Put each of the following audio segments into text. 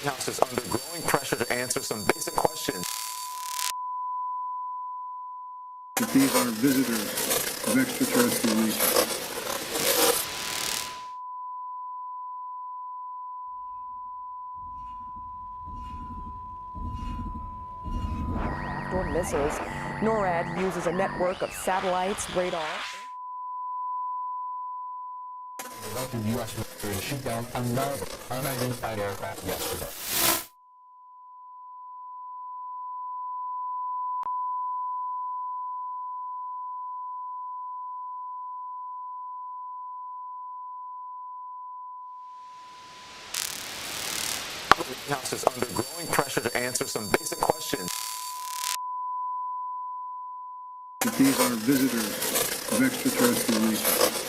House is under growing pressure to answer some basic questions. That these are visitors of extraterrestrial nature. Or missiles. NORAD uses a network of satellites, radar. The U.S. military shoot down another unidentified aircraft yesterday. The House is under growing pressure to answer some basic questions. That these are visitors of extraterrestrial nature.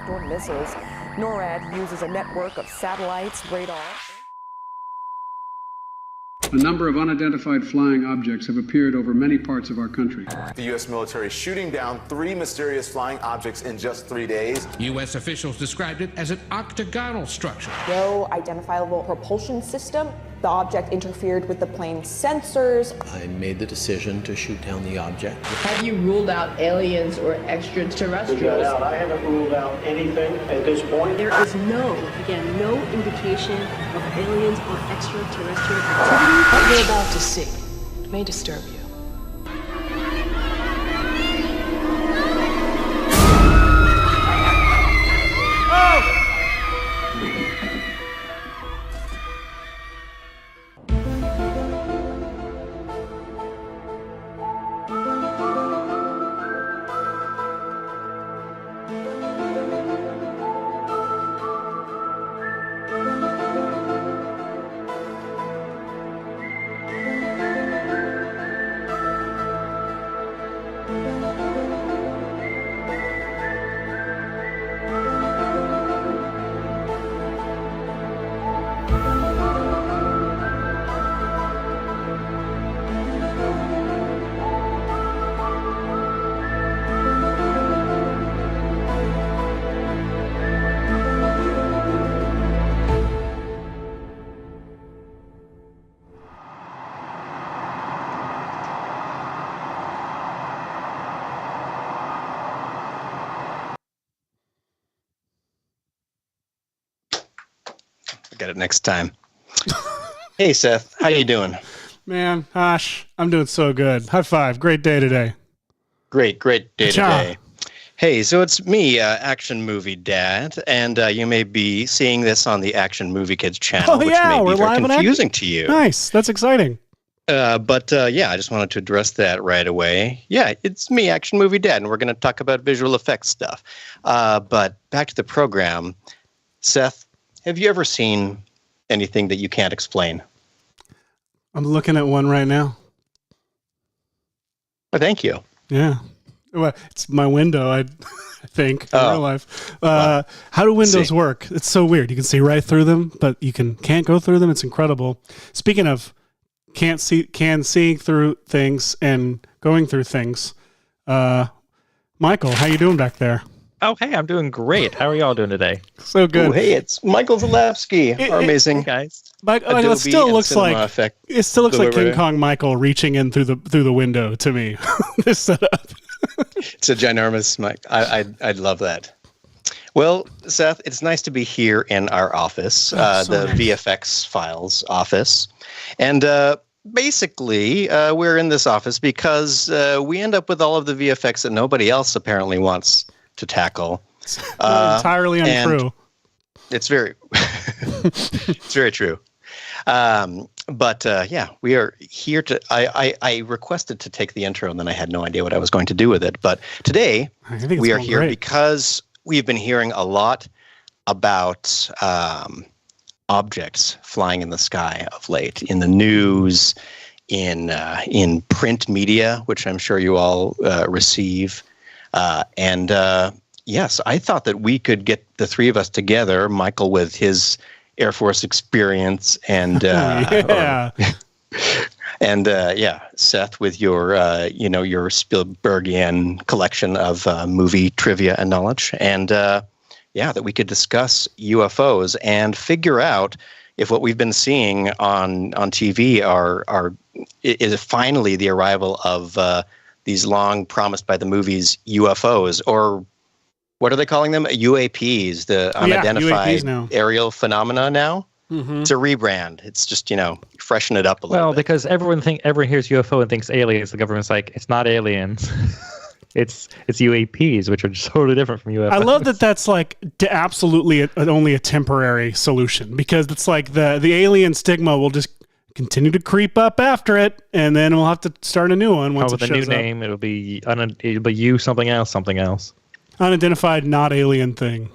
Or missiles. NORAD uses a network of satellites, radar. A number of unidentified flying objects have appeared over many parts of our country. The U.S. military shooting down 3 mysterious flying objects in just 3 days. U.S. officials described it as an octagonal structure. No identifiable propulsion system. The object interfered with the plane's sensors. I made the decision to shoot down the object. Have you ruled out aliens or extraterrestrials? I haven't ruled out anything at this point. There is no indication of aliens or extraterrestrial activity. What you're about to see may disturb you. Get it next time. Hey, Seth, how you doing? Man, Ash, I'm doing so good. High five. Great day today. Great day Cha. today. Hey, so it's me, Action Movie Dad, and you may be seeing this on the Action Movie Kids channel, which may be very confusing to you. Nice. That's exciting. But I just wanted to address that right away. Yeah, it's me, Action Movie Dad, and we're going to talk about visual effects stuff. But back to the program. Seth, have you ever seen anything that you can't explain? I'm looking at one right now. Oh, thank you. Yeah. Well, it's my window, I think, in real life. How do windows work? It's so weird. You can see right through them, but you can't go through them. It's incredible. Speaking of seeing through things and going through things, Michael, how you doing back there? Oh, hey, I'm doing great. How are y'all doing today? So good. Ooh, hey, it's Michael It Zalewski, our amazing guys. It still looks like King Kong Michael reaching in through the window to me. This setup. It's a ginormous mic. I love that. Well, Seth, it's nice to be here in our office, the nice. VFX Files office, and basically we're in this office because we end up with all of the VFX that nobody else apparently wants to tackle. Entirely untrue. It's very, it's very true. But we are here to. I requested to take the intro, and then I had no idea what I was going to do with it. But today we are here because we've been hearing a lot about objects flying in the sky of late, in the news, in print media, which I'm sure you all receive. Yes, I thought that we could get the three of us together, Michael with his Air Force experience and And Seth, with your your Spielbergian collection of movie trivia and knowledge, and that we could discuss UFOs and figure out if what we've been seeing on TV is finally the arrival of these long promised by the movies UFOs, or what are they calling them? UAPs, the unidentified UAPs aerial phenomena now. Mm-hmm. It's a rebrand. It's just, freshen it up a little bit. Well, because everyone hears UFO and thinks aliens. The government's like, it's not aliens. it's UAPs, which are just totally different from UFOs. I love that that's like absolutely only a temporary solution, because it's like the alien stigma will just continue to creep up after it, and then we'll have to start a new one once it shows up. With a new name, it'll be you something else. Unidentified, not alien thing.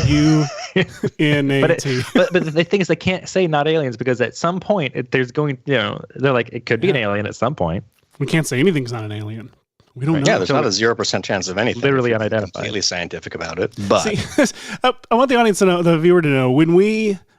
UNAT. But the thing is, they can't say not aliens, because at some point they're like, it could be an alien at some point. We can't say anything's not an alien. We don't know. Yeah, there's not a 0% chance of anything. Literally unidentified. Completely scientific about it. But see, I want the audience to know, the viewer to know,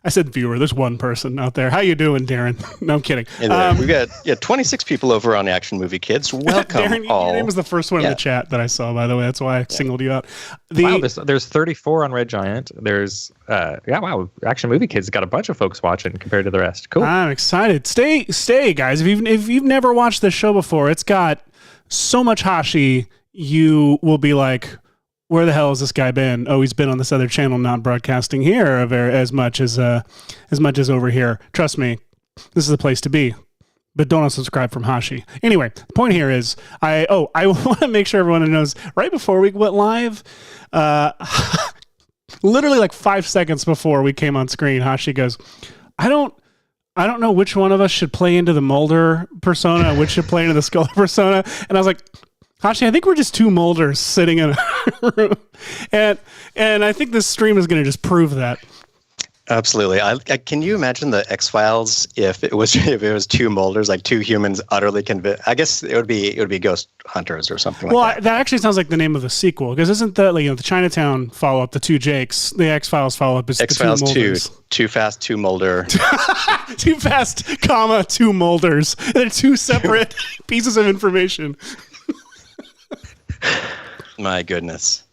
I said viewer, there's one person out there. How you doing, Darren? No, I'm kidding. We've got 26 people over on the Action Movie Kids. Welcome, Darren, all. Your name was the first one in the chat that I saw, by the way. That's why I singled you out. Wow, there's 34 on Red Giant. There's Action Movie Kids got a bunch of folks watching compared to the rest. Cool. I'm excited. Stay, guys. If you've never watched this show before, it's got so much hashi. You will be like, where the hell has this guy been? Oh, he's been on this other channel, not broadcasting here as much as over here. Trust me, this is the place to be. But don't unsubscribe from Hashi. Anyway, the point here is, I want to make sure everyone knows, right before we went live, literally like 5 seconds before we came on screen, Hashi goes, I don't know which one of us should play into the Mulder persona, which should play into the Scully persona. And I was like, Hashi, I think we're just two Mulders sitting in a room. And I think this stream is going to just prove that. Absolutely. Can you imagine the X-Files if it was two Mulders, like two humans utterly convinced? I guess it would be Ghost Hunters or something like that. Well, that actually sounds like the name of a sequel, because isn't that the Chinatown follow-up, the two Jakes, the X-Files follow-up is X-Files the two Mulders. Too Fast, Two Mulder. Too Fast, two Mulders. They're two separate pieces of information. My goodness.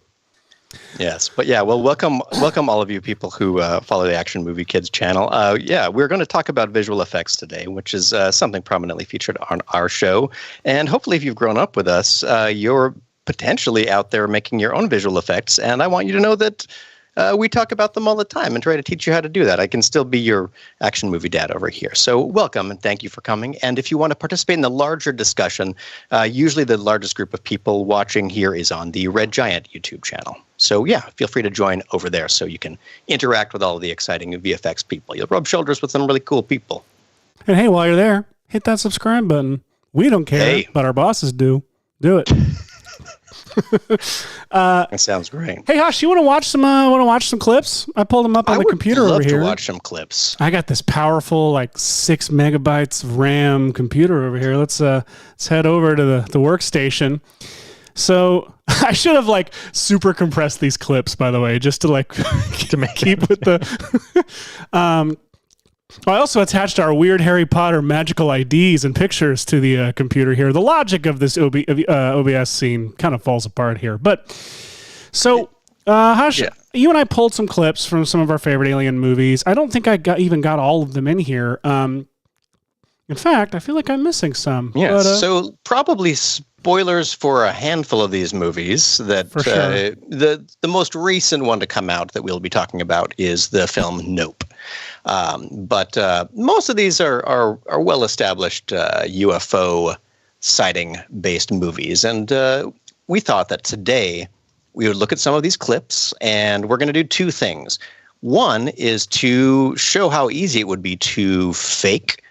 Yes, but welcome all of you people who follow the Action Movie Kids channel. We're going to talk about visual effects today, which is something prominently featured on our show. And hopefully, if you've grown up with us, you're potentially out there making your own visual effects. And I want you to know that we talk about them all the time and try to teach you how to do that. I can still be your action movie dad over here. So welcome and thank you for coming. And if you want to participate in the larger discussion, usually the largest group of people watching here is on the Red Giant YouTube channel. So feel free to join over there so you can interact with all of the exciting VFX people. You'll rub shoulders with some really cool people. And hey, while you're there, hit that subscribe button. We don't care, but our bosses do. Do it. That sounds great. Hey, Hosh, you want to watch some clips? I pulled them up on the computer over here. I would love to watch some clips. I got this powerful 6 megabytes of RAM computer over here. Let's head over to the workstation. So I should have super compressed these clips, by the way, just to keep with the. I also attached our weird Harry Potter magical IDs and pictures to the computer here. The logic of this OBS scene kind of falls apart here. But so, Hush, you and I pulled some clips from some of our favorite alien movies. I don't think I even got all of them in here. In fact, I feel like I'm missing some. Yeah, so probably spoilers for a handful of these movies. That for sure. The most recent one to come out that we'll be talking about is the film Nope. But most of these are well-established UFO sighting-based movies. And we thought that today we would look at some of these clips, and we're going to do two things. One is to show how easy it would be to fake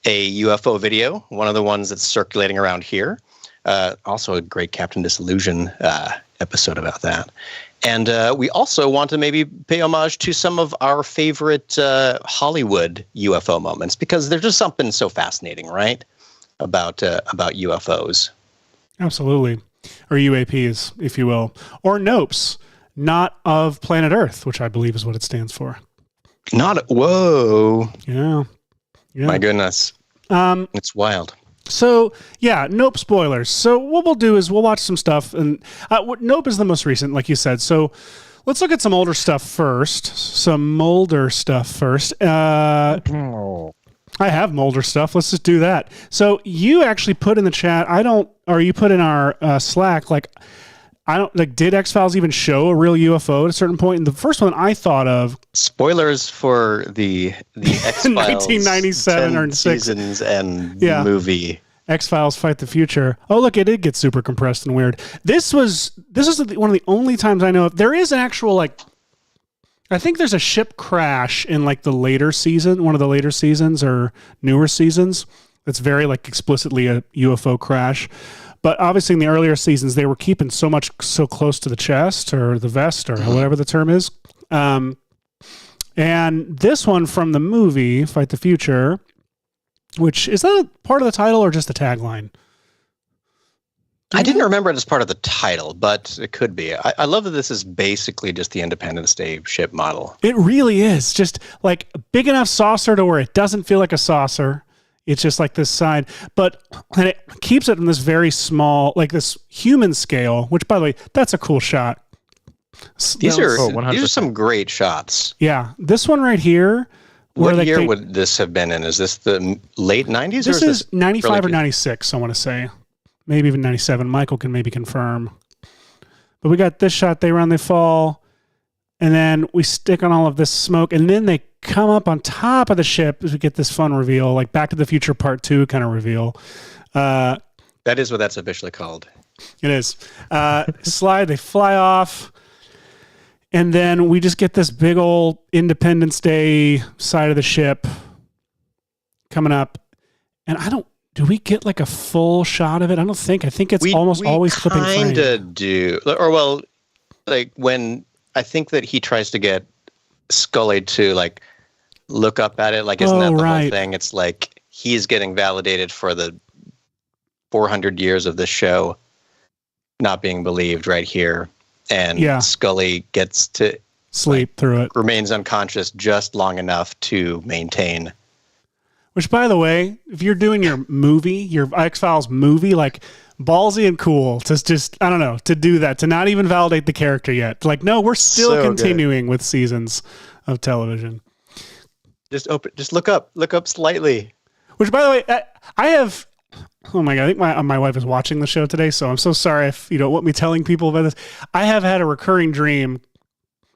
a UFO video, one of the ones that's circulating around here. Also a great Captain Disillusion episode about that. And we also want to maybe pay homage to some of our favorite Hollywood UFO moments, because there's just something so fascinating, right, about UFOs. Absolutely. Or UAPs, if you will. Or NOPEs, not of planet Earth, which I believe is what it stands for. Whoa. Yeah. My goodness. It's wild. So, yeah, Nope spoilers. So what we'll do is we'll watch some stuff. And Nope is the most recent, like you said. So let's look at some older stuff first. I have Mulder stuff. Let's just do that. So you actually put in the chat, you put in our Slack, did X-Files even show a real UFO at a certain point? And the first one I thought of... Spoilers for the X-Files 1997 or 6 seasons and movie. X-Files Fight the Future. Oh, look, it did get super compressed and weird. This is one of the only times I know of. There is an actual, I think there's a ship crash in, the later season, one of the later seasons or newer seasons. That's very, explicitly a UFO crash. But obviously in the earlier seasons, they were keeping so close to the chest or the vest or whatever the term is. And this one from the movie, Fight the Future, which, is that a part of the title or just the tagline? I didn't remember it as part of the title, but it could be. I love that this is basically just the Independence Day ship model. It really is. Just a big enough saucer to where it doesn't feel like a saucer. It's just this side, and it keeps it in this very small, this human scale, which, by the way, that's a cool shot. These are some great shots. Yeah. This one right here. What year would this have been in? Is this the late 90s? This is 95 or 96, I want to say. Maybe even 97. Michael can maybe confirm. But we got this shot. They run, they fall. And then we stick on all of this smoke. And then they come up on top of the ship as we get this fun reveal, Back to the Future Part 2 kind of reveal. That is what that's officially called. It is. Slide, they fly off. And then we just get this big old Independence Day side of the ship coming up. And do we get a full shot of it? I don't think. I think it's almost always flipping frame. We kind of do. Or, when I think that he tries to get Scully to, look up at it. Isn't that the whole thing? It's he's getting validated for the 400 years of the show not being believed right here. And Scully gets to sleep through it. Remains unconscious just long enough to maintain. Which, by the way, if you're doing your movie, your X-Files movie, ballsy and cool to just, I don't know, to do that, to not even validate the character yet. No, we're still continuing with seasons of television. Just look up slightly. Which, by the way, I have, oh my God, I think my wife is watching the show today, so I'm so sorry if you don't want me telling people about this. I have had a recurring dream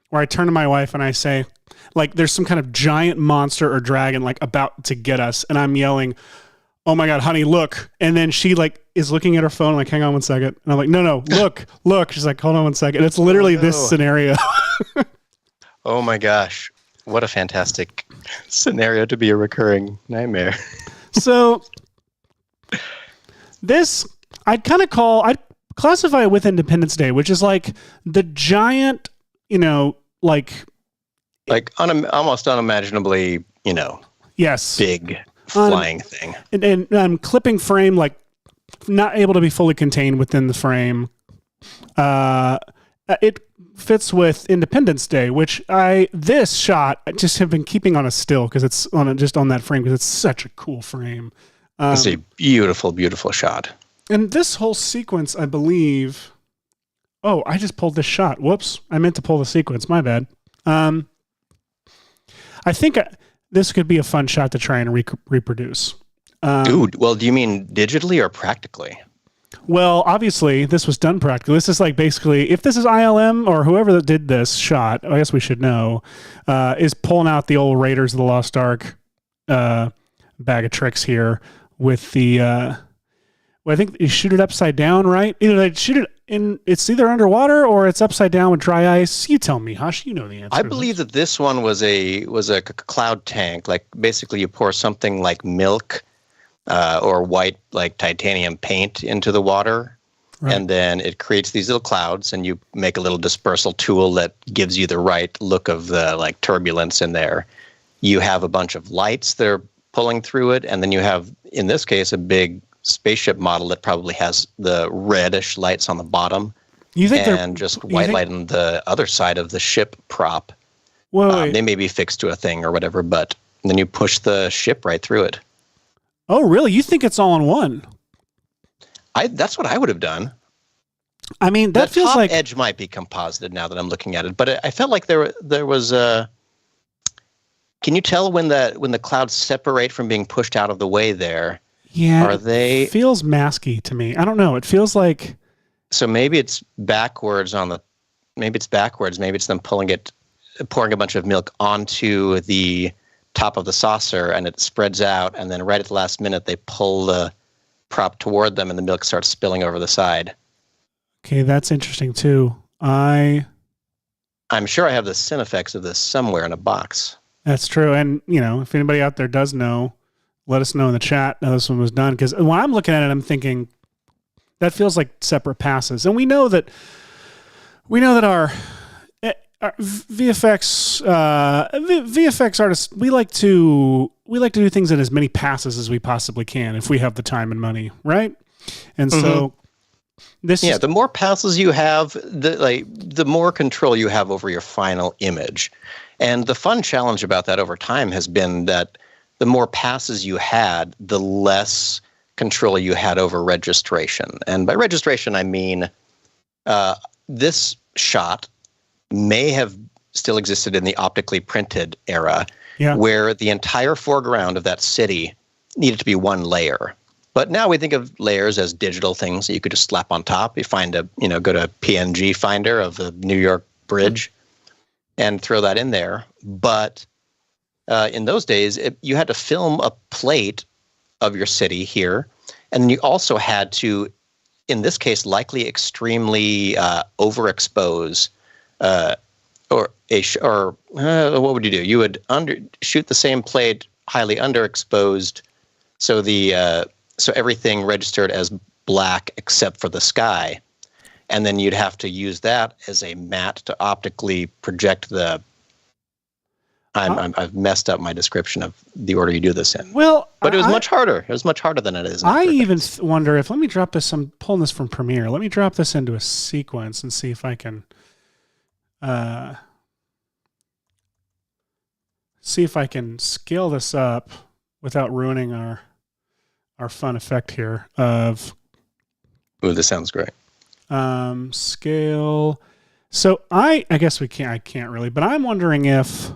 where I turn to my wife and I say, there's some kind of giant monster or dragon, about to get us, and I'm yelling, "Oh my God, honey, look!" And then she is looking at her phone, hang on one second, and I'm like, "No, look." She's like, "Hold on one second." It's literally this scenario. Oh my gosh, what a fantastic scenario to be a recurring nightmare. So this, I'd classify it with Independence Day, which is the giant, almost unimaginably, yes, big flying thing. And clipping frame, not able to be fully contained within the frame. It fits with Independence Day, which this shot I just have been keeping on a still because it's on that frame because it's such a cool frame. It's a beautiful, beautiful shot. And this whole sequence, I believe. Oh, I just pulled this shot. Whoops! I meant to pull the sequence. My bad. I think this could be a fun shot to try and reproduce. Dude, well, do you mean digitally or practically? Well, obviously, this was done practically. This is basically, if this is ILM or whoever that did this shot, I guess we should know, is pulling out the old Raiders of the Lost Ark bag of tricks here with the, I think you shoot it upside down, right? Either they shoot it in, it's either underwater or it's upside down with dry ice. You tell me, Hush, you know the answer. I believe that this one was a cloud tank. Basically you pour something like milk or white titanium paint into the water, right. And then it creates these little clouds, and you make a little dispersal tool that gives you the right look of the turbulence in there. You have a bunch of lights that are pulling through it, and then you have, in this case, a big spaceship model that probably has the reddish lights on the bottom, and just white light on the other side of the ship prop. Whoa, they may be fixed to a thing or whatever, but then you push the ship right through it. Oh, really? You think it's all in one? That's what I would have done. I mean, that the feels top like edge might be composited now that I'm looking at it, but I felt like there was a. Can you tell when the clouds separate from being pushed out of the way there? Yeah, are they? It feels masky to me. I don't know. It feels like. So maybe it's backwards on the. Maybe it's backwards. Maybe it's them pouring a bunch of milk onto the top of the saucer, and it spreads out, and then right at the last minute they pull the prop toward them, and the milk starts spilling over the side. Okay, that's interesting too. I'm sure I have the sin effects of this somewhere in a box. That's true. And, if anybody out there does know, let us know in the chat how this one was done. Because when I'm looking at it, I'm thinking that feels like separate passes. And we know that our VFX VFX artists, we like to do things in as many passes as we possibly can if we have the time and money, right? And so the more passes you have, the more control you have over your final image. And the fun challenge about that over time has been that the more passes you had, the less control you had over registration. And by registration, I mean this shot may have still existed in the optically printed era, where the entire foreground of that city needed to be one layer. But now we think of layers as digital things that you could just slap on top. You find go to a PNG finder of the New York Bridge and throw that in there. But in those days, you had to film a plate of your city here. And then you also had to, in this case, likely extremely overexpose what would you do? You would shoot the same plate highly underexposed, so everything registered as black except for the sky, and then you'd have to use that as a matte to optically project the. I've messed up my description of the order you do this in. Well, but it was much harder. It was much harder than it is. I even wonder if, let me drop this. I'm pulling this from Premiere. Let me drop this into a sequence and see if I can. See if I can scale this up without ruining our fun effect here of. Ooh, this sounds great. Scale. So I guess I can't really, but I'm wondering is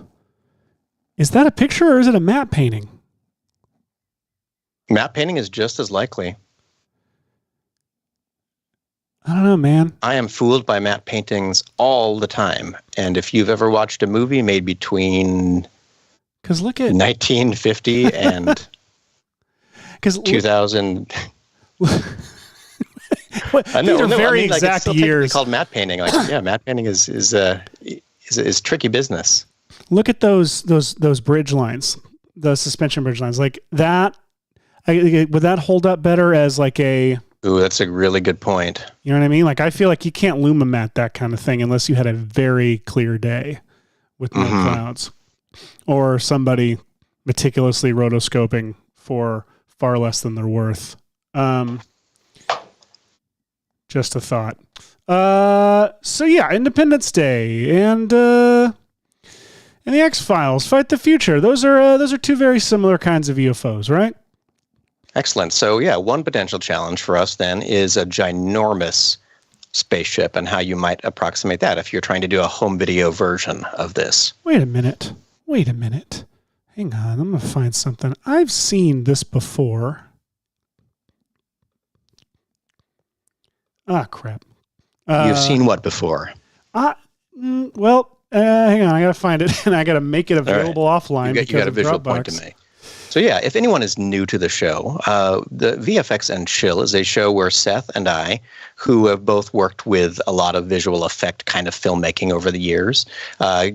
that a picture or is it a matte painting? Matte painting is just as likely. I don't know, man. I am fooled by matte paintings all the time. And if you've ever watched a movie made between 1950 and 2000. I know, these are very exact years. It's called matte painting. Matte painting is tricky business. Look at those bridge lines, the suspension bridge lines, like that. Would that hold up better as like a? Ooh, that's a really good point. You know what I mean? Like I feel like you can't lumimat that kind of thing unless you had a very clear day with no clouds, or somebody meticulously rotoscoping for far less than they're worth. Just a thought. So yeah, Independence Day and the X-Files, Fight the Future. Those are two very similar kinds of UFOs, right? Excellent. So yeah, one potential challenge for us then is a ginormous spaceship and how you might approximate that if you're trying to do a home video version of this. Wait a minute. Hang on, I'm going to find something. I've seen this before. Ah, crap. You've seen what before? Hang on. I got to find it, and I got to make it available offline. You got a visual point to make. So yeah, if anyone is new to the show, the VFX and Chill is a show where Seth and I, who have both worked with a lot of visual effect kind of filmmaking over the years,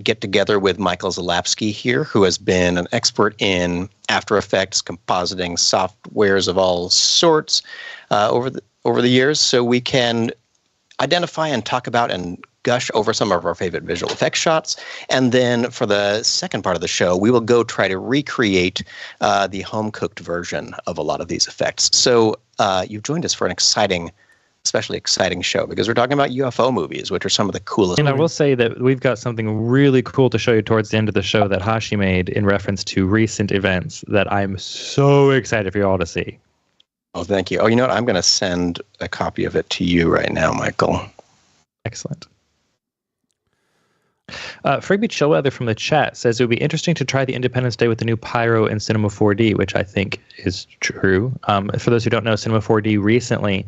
get together with Michael Zalapsky here, who has been an expert in After Effects, compositing softwares of all sorts over the years, so we can identify and talk about and gush over some of our favorite visual effects shots. And then for the second part of the show, we will go try to recreate the home-cooked version of a lot of these effects. So you've joined us for an exciting especially exciting show because we're talking about UFO movies, which are some of the coolest. And I will say that we've got something really cool to show you towards the end of the show that Hashi made in reference to recent events that I'm so excited for you all to see. Oh, thank you. Oh, you know what? I'm going to send a copy of it to you right now, Michael. Excellent. Freebeat Showweather from the chat says it would be interesting to try the Independence Day with the new Pyro in Cinema 4D, which I think is true. For those who don't know, Cinema 4D recently,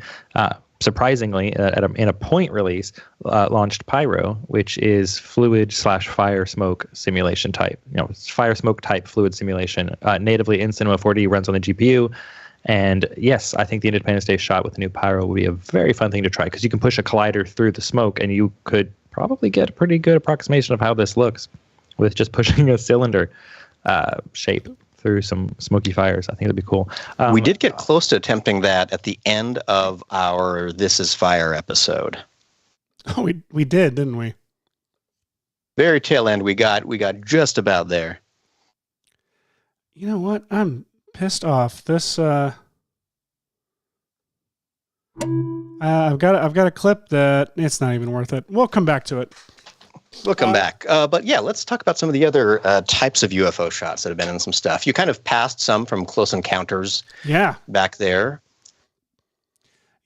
surprisingly, in a point release, launched Pyro, which is fluid/fire smoke simulation type. It's fire smoke type fluid simulation, natively in Cinema 4D, runs on the GPU. And yes, I think the Independence Day shot with the new Pyro would be a very fun thing to try because you can push a collider through the smoke and you could probably get a pretty good approximation of how this looks with just pushing a cylinder shape through some smoky fires. I think it'd be cool. We did get close to attempting that at the end of our This Is Fire episode. Oh, we did, didn't we? Very tail end. We got just about there. You know what? I'm pissed off. This I've got a clip that it's not even worth it. We'll come back to it. We'll come back. But yeah, let's talk about some of the other types of UFO shots that have been in some stuff. You kind of passed some from Close Encounters. Yeah. Back there.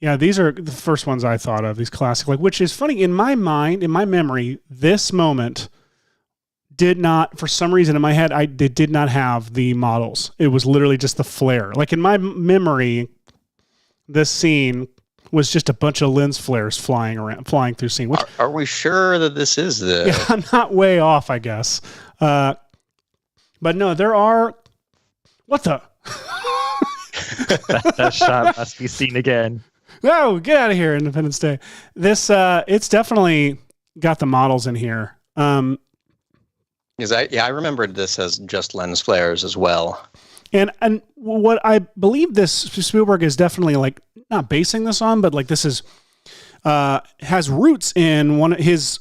Yeah, these are the first ones I thought of, these classic, which is funny. In my mind, in my memory, this moment did not, for some reason in my head, it did not have the models. It was literally just the flare. Like in my memory, this scene was just a bunch of lens flares flying through scene. Which, are we sure that this is the... Yeah, I'm not way off, I guess. But no, there are... What the... that shot must be seen again. No, get out of here, Independence Day. This, it's definitely got the models in here. I remembered this as just lens flares as well. And what I believe this Spielberg is definitely like not basing this on, but like this is has roots in one of his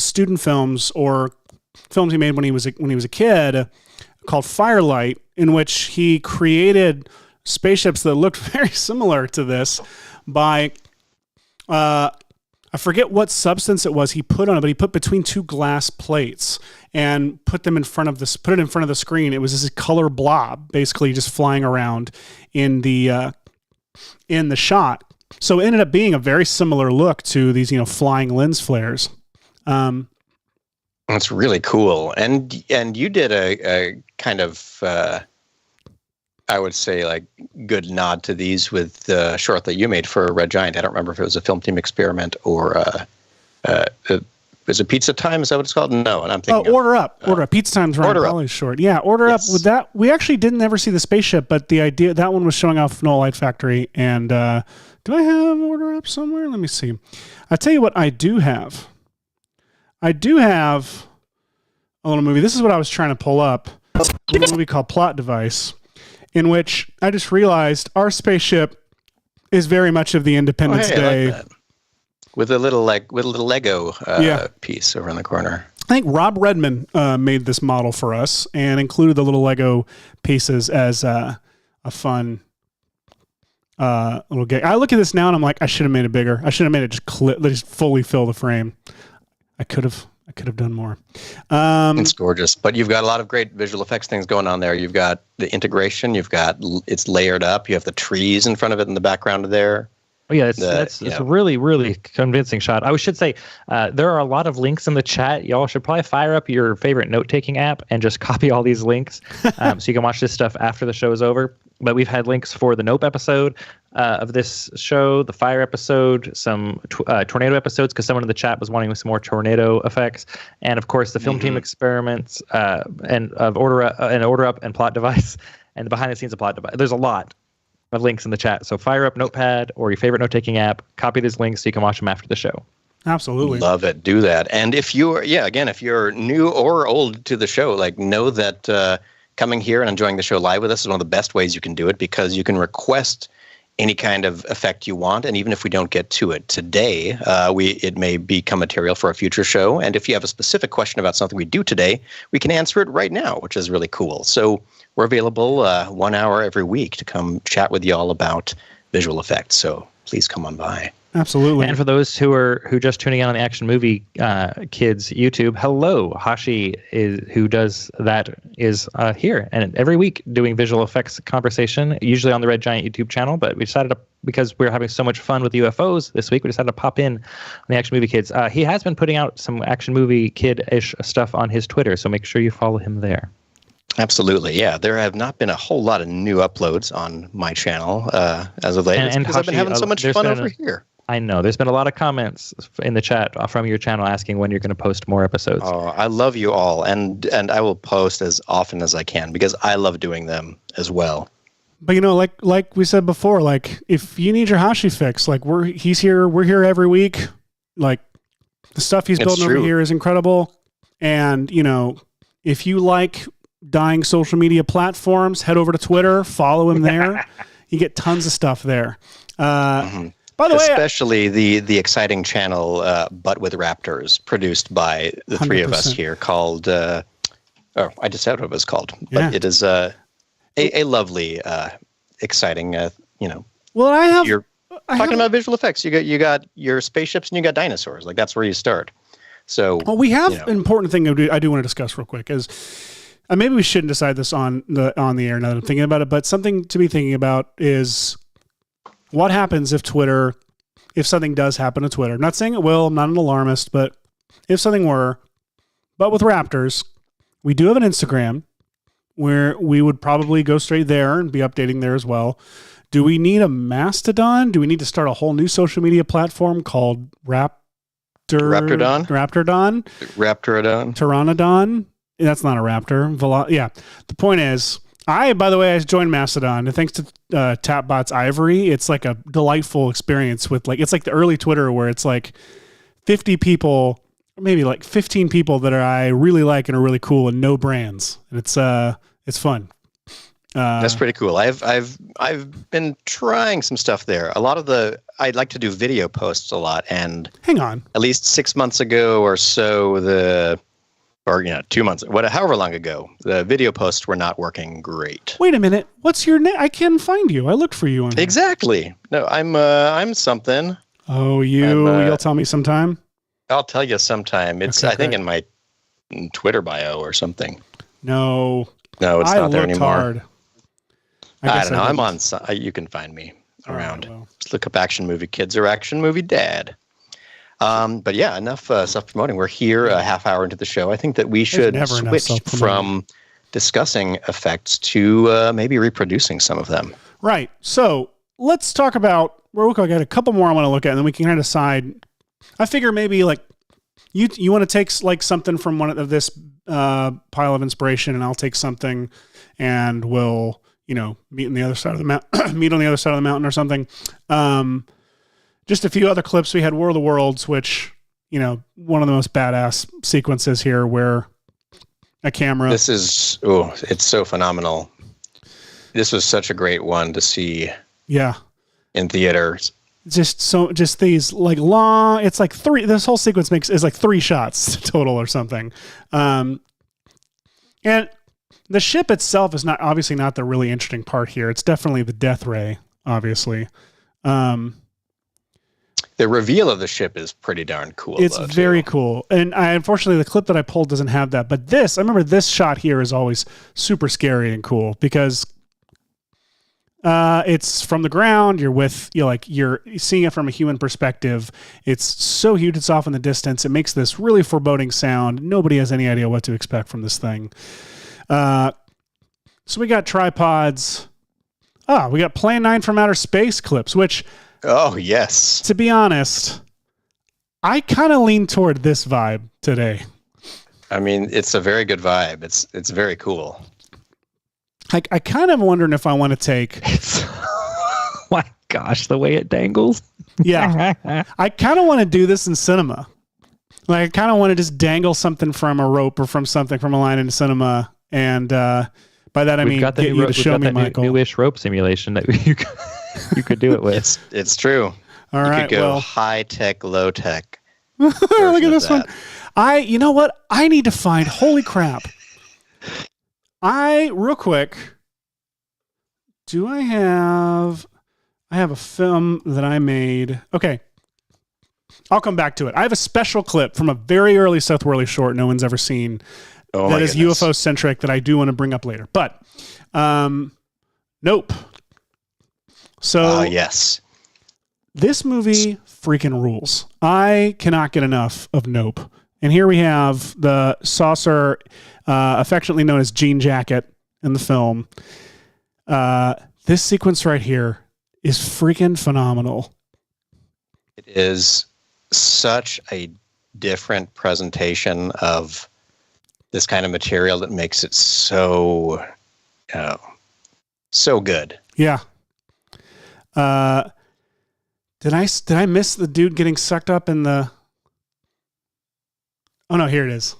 student films or films he made when he was a kid called Firelight, in which he created spaceships that looked very similar to this by I forget what substance it was he put on it, but he put between two glass plates and put it in front of the screen. It was this color blob, basically just flying around in the shot. So it ended up being a very similar look to these, flying lens flares. That's really cool. And you did a kind of, I would say, like, good nod to these with the short that you made for Red Giant. I don't remember if it was a film team experiment or is it Pizza Time? Is that what it's called? No, and I'm thinking Order Up. Pizza Time's right. Probably short. Yeah, Order Up. With that, we actually didn't ever see the spaceship, but the idea that one was showing off Noah Light Factory. And do I have Order Up somewhere? Let me see. I'll tell you what I do have. I do have a little movie. This is what I was trying to pull up. A little movie called Plot Device, in which I just realized our spaceship is very much of the Independence Day. I like that. With a little Lego piece over in the corner. I think Rob Redman made this model for us and included the little Lego pieces as a fun little gag. I look at this now and I'm like, I should have made it bigger. I should have made it just fully fill the frame. I could have done more. It's gorgeous, but you've got a lot of great visual effects things going on there. You've got the integration. It's layered up. You have the trees in front of it in the background there. Oh yeah, it's a really, really convincing shot. I should say there are a lot of links in the chat. Y'all should probably fire up your favorite note-taking app and just copy all these links so you can watch this stuff after the show is over. But we've had links for the Nope episode of this show, the Fire episode, some tornado episodes, because someone in the chat was wanting some more tornado effects, and of course the film team experiments and of Order Up and Plot Device, and the behind the scenes of Plot Device. There's a lot of links in the chat. So fire up Notepad or your favorite note-taking app, copy these links so you can watch them after the show. Absolutely. Love it. Do that. And if you're new or old to the show, know that coming here and enjoying the show live with us is one of the best ways you can do it, because you can request any kind of effect you want. And even if we don't get to it today, it may become material for a future show. And if you have a specific question about something we do today, we can answer it right now, which is really cool. So we're available 1 hour every week to come chat with y'all about visual effects. So please come on by. Absolutely. And for those who just tuning in on the Action Movie Kids YouTube, hello, Hashi who does that is here and every week doing visual effects conversation, usually on the Red Giant YouTube channel. But we decided to, because we're having so much fun with UFOs this week, we decided to pop in on the Action Movie Kids. He has been putting out some Action Movie Kid-ish stuff on his Twitter, so make sure you follow him there. Absolutely, yeah. There have not been a whole lot of new uploads on my channel as of late, because I've been having so much fun over here. I know. There's been a lot of comments in the chat from your channel asking when you're going to post more episodes. Oh, I love you all, and I will post as often as I can because I love doing them as well. But like we said before, like if you need your Hashi fix, like he's here, we're here every week. Like the stuff he's building over here is incredible. And if you like dying social media platforms, head over to Twitter, follow him there. You get tons of stuff there. By the way, especially the exciting channel But with Raptors, produced by the 100%. Three of us here, called I just said what it was called, but it is a lovely, exciting, Well, you're talking about visual effects. You got your spaceships and you got dinosaurs. Like that's where you start. So we have an important thing I do want to discuss real quick is maybe we shouldn't decide this on the air now that I'm thinking about it, but something to be thinking about is what happens if something does happen to Twitter. I'm not saying it will, I'm not an alarmist, but if something were, but with Raptors, we do have an Instagram where we would probably go straight there and be updating there as well. Do we need a Mastodon? Do we need to start a whole new social media platform called Raptordon? Pteranodon? That's not a raptor. The point is, by the way, I joined Mastodon. And thanks to Tapbot's Ivory, it's like a delightful experience with it's like the early Twitter where it's like 50 people, maybe like 15 people that I really like and are really cool and no brands. And it's fun. That's pretty cool. I've been trying some stuff there. I'd like to do video posts a lot, and hang on, at least 6 months ago or so, 2 months, however long ago, the video posts were not working great. Wait a minute, what's your name? I can't find you. I looked for you on exactly. No, I'm something. Oh, you'll tell me sometime. I'll tell you sometime. It's I think in my Twitter bio or something. No, it's not there anymore. Hard. I don't know. I'm on. You can find me around. Right, well. Just look up Action Movie Kids or Action Movie Dad. But yeah, enough self-promoting. We're here a half hour into the show. I think that we should switch from discussing effects to maybe reproducing some of them. Right. So let's talk about. I got a couple more I want to look at, and then we can kind of decide. I figure maybe like you want to take like something from one of this pile of inspiration, and I'll take something, and we'll meet on the other side of the mountain or something. Just a few other clips. We had War of the Worlds, which one of the most badass sequences here, where a camera. This is it's so phenomenal. This was such a great one to see. Yeah. In theaters. Just these like long. It's like three. This whole sequence is like 3 shots total or something. And the ship itself is obviously not the really interesting part here. It's definitely the death ray, obviously. The reveal of the ship is pretty darn cool. It's very cool. And unfortunately, the clip that I pulled doesn't have that. But I remember this shot here is always super scary and cool because it's from the ground. You're seeing it from a human perspective. It's so huge. It's off in the distance. It makes this really foreboding sound. Nobody has any idea what to expect from this thing. So we got tripods. We got Plan 9 from Outer Space clips, which... Oh, yes. To be honest, I kind of lean toward this vibe today. I mean, it's a very good vibe. It's very cool. I kind of wondering if I want to take... Oh my gosh, the way it dangles. Yeah. I kind of want to do this in cinema. Like, I kind of want to just dangle something from a rope or from a line in cinema. And by that, I mean, get you to show me, Michael. Newish rope simulation that you could do it with. It's true. All right. You could go high tech, low tech. Look at this one. You know what? I need to find, holy crap. Real quick, I have a film that I made. Okay. I'll come back to it. I have a special clip from a very early Seth Worley short no one's ever seen that is UFO centric that I do want to bring up later. But Nope. So yes. This movie freaking rules. I cannot get enough of Nope. And here we have the saucer, affectionately known as Jean Jacket in the film. This sequence right here is freaking phenomenal. It is such a different presentation of this kind of material that makes it so, so good. Yeah. Did I miss the dude getting sucked up in the... Oh no, here it is.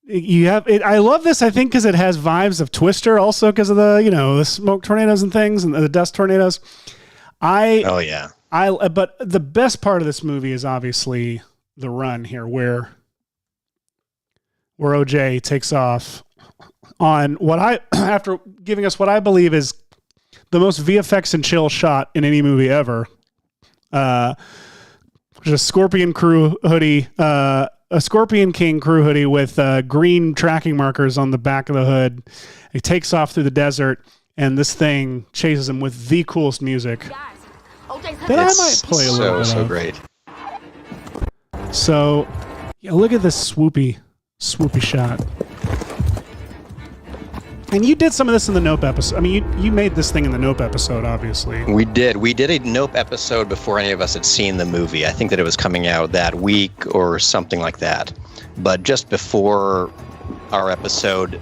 You have it. I love this, I think, because it has vibes of Twister also because of the, the smoke tornadoes and things and the dust tornadoes. But the best part of this movie is obviously the run here where OJ takes off on after giving us what I believe is the most VFX and chill shot in any movie ever. There's a Scorpion crew hoodie, a Scorpion King crew hoodie with green tracking markers on the back of the hood. He takes off through the desert, and this thing chases him with the coolest music. That I might play a little bit of. Great. So, yeah, look at this swoopy shot. And you did some of this in the Nope episode. I mean, you made this thing in the Nope episode, obviously. We did. We did a Nope episode before any of us had seen the movie. I think that it was coming out that week or something like that. But just before our episode,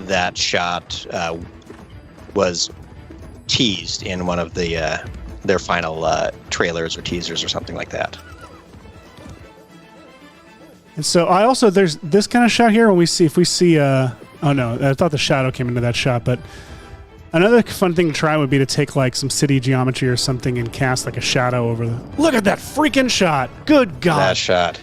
that shot was teased in one of the their final trailers or teasers or something like that. And so I also, there's this kind of shot here when we see oh no, I thought the shadow came into that shot, but another fun thing to try would be to take like some city geometry or something and cast like a shadow over the... Look at that freaking shot. Good God. That shot.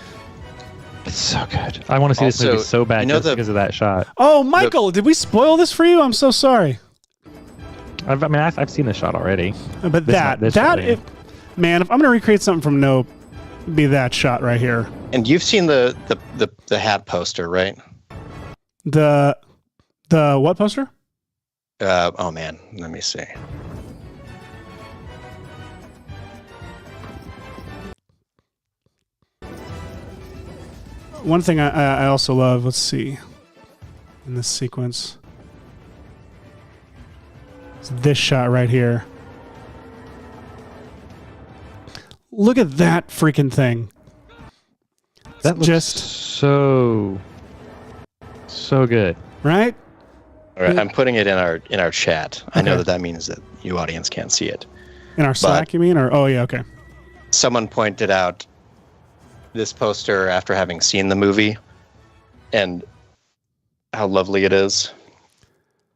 It's so good. I want to see this movie so bad because of that shot. Oh, Michael, did we spoil this for you? I'm so sorry. I've seen this shot already. But if I'm going to recreate something from Nope, it'd be that shot right here. And you've seen the hat poster, right? The what poster? Oh man, let me see. One thing I also love, let's see, in this sequence, is this shot right here. Look at that freaking thing. That looks just so good, right? All right, I'm putting it in our chat. Okay. I know that means that you audience can't see it. In our Slack, you mean? Or oh yeah, okay. Someone pointed out this poster after having seen the movie, and how lovely it is.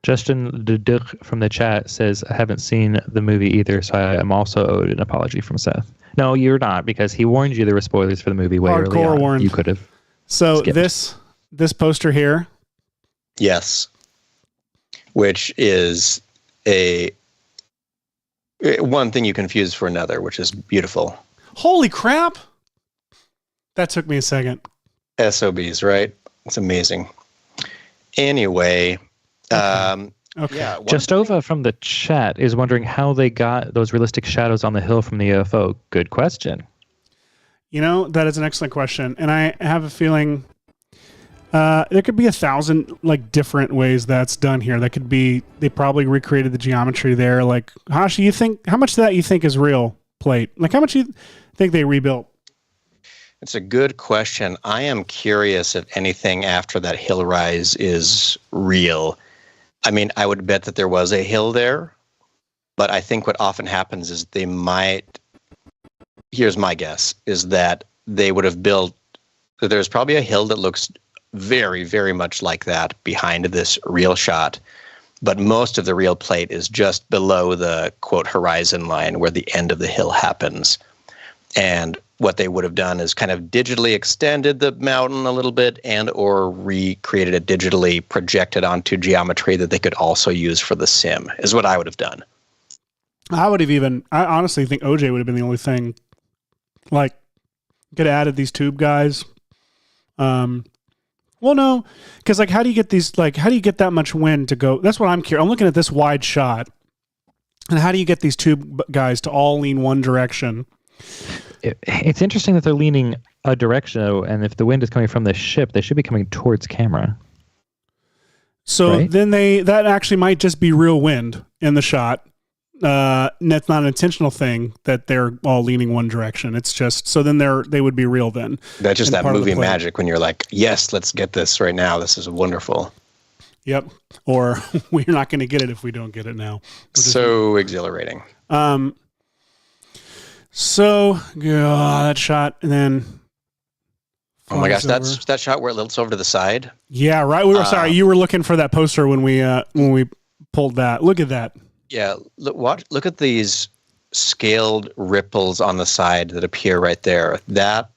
Justin Duduc from the chat says, I haven't seen the movie either, so I am also owed an apology from Seth. No, you're not, because he warned you there were spoilers for the movie way early on. Warned. You could have. So skipped. This poster here. Yes. Which is one thing you confuse for another, which is beautiful. Holy crap! That took me a second. SOBs, right? It's amazing. Anyway, okay. Yeah. Justova from the chat is wondering how they got those realistic shadows on the hill from the UFO. Good question. That is an excellent question, and I have a feeling there could be 1,000 different ways that's done here. That could be they probably recreated the geometry there. Like, Hashi, how much of that you think is real plate? Like, how much you think they rebuilt? It's a good question. I am curious if anything after that hill rise is real. I mean, I would bet that there was a hill there, but I think what often happens is they might, here's my guess, is that they would have built, there's probably a hill that looks very, very much like that behind this real shot, but most of the real plate is just below the, quote, horizon line where the end of the hill happens. And what they would have done is kind of digitally extended the mountain a little bit and or recreated it digitally, projected onto geometry that they could also use for the sim, is what I would have done. I honestly think OJ would have been the only thing. Like, could have added these tube guys. Well, no, because like, how do you get these? Like, how do you get that much wind to go? That's what I'm curious. I'm looking at this wide shot, and how do you get these tube guys to all lean one direction? It's interesting that they're leaning a direction, though, and if the wind is coming from the ship, they should be coming towards camera. So right? then that actually might just be real wind in the shot. That's not an intentional thing that they're all leaning one direction. It's just, so then they would be real then. That's just that movie magic when you're like, yes, let's get this right now. This is wonderful. Yep. Or we're not going to get it if we don't get it now. So exhilarating. So that shot, and then oh my gosh, that's that shot where it lilts over to the side. Yeah, right. We were sorry, you were looking for that poster when we pulled that. Look at that. Yeah, look at these scaled ripples on the side that appear right there. That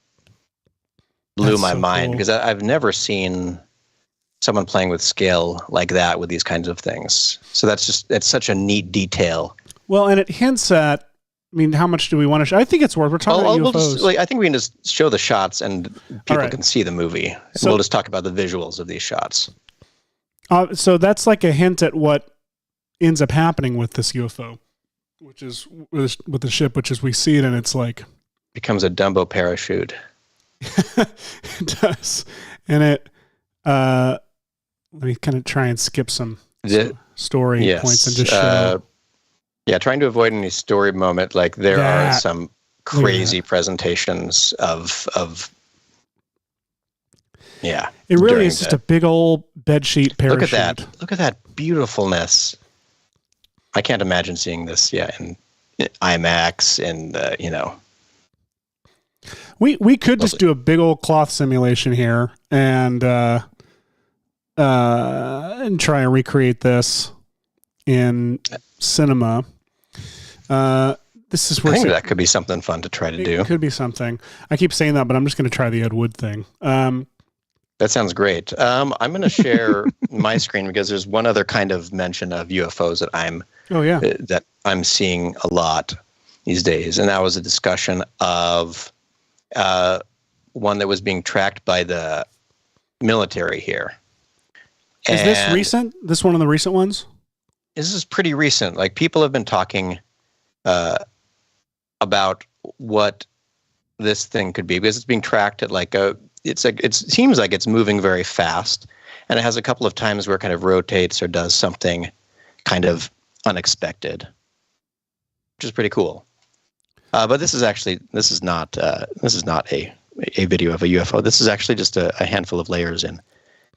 blew my mind because I've never seen someone playing with scale like that with these kinds of things. So it's such a neat detail. Well, and it hints at, I mean, how much do we want to show? I think it's worth. We're talking about UFOs. I think we can just show the shots and people can see the movie. So we'll just talk about the visuals of these shots. So that's like a hint at what ends up happening with this UFO, which is with the ship, which is we see it and it's like becomes a Dumbo parachute. It does, and it. Let me kind of try and skip some story points and just show. Yeah, trying to avoid any story moment. Like there are some crazy presentations of. Yeah, it really is just a big old bedsheet parachute. Look at that! Look at that beautifulness. I can't imagine seeing this. Yeah, in IMAX and We could just do a big old cloth simulation here and try and recreate this in cinema. This is where I think that could be something fun to try to do. It could be something. I keep saying that, but I'm just going to try the Ed Wood thing. That sounds great. I'm going to share my screen because there's one other kind of mention of UFOs that I'm seeing a lot these days, and that was a discussion of one that was being tracked by the military here. Is this recent? This one of the recent ones? This is pretty recent. Like people have been talking about what this thing could be because it's being tracked at it seems like it's moving very fast, and it has a couple of times where it kind of rotates or does something kind of unexpected, which is pretty cool. But this is not a video of a UFO. This is actually just a handful of layers in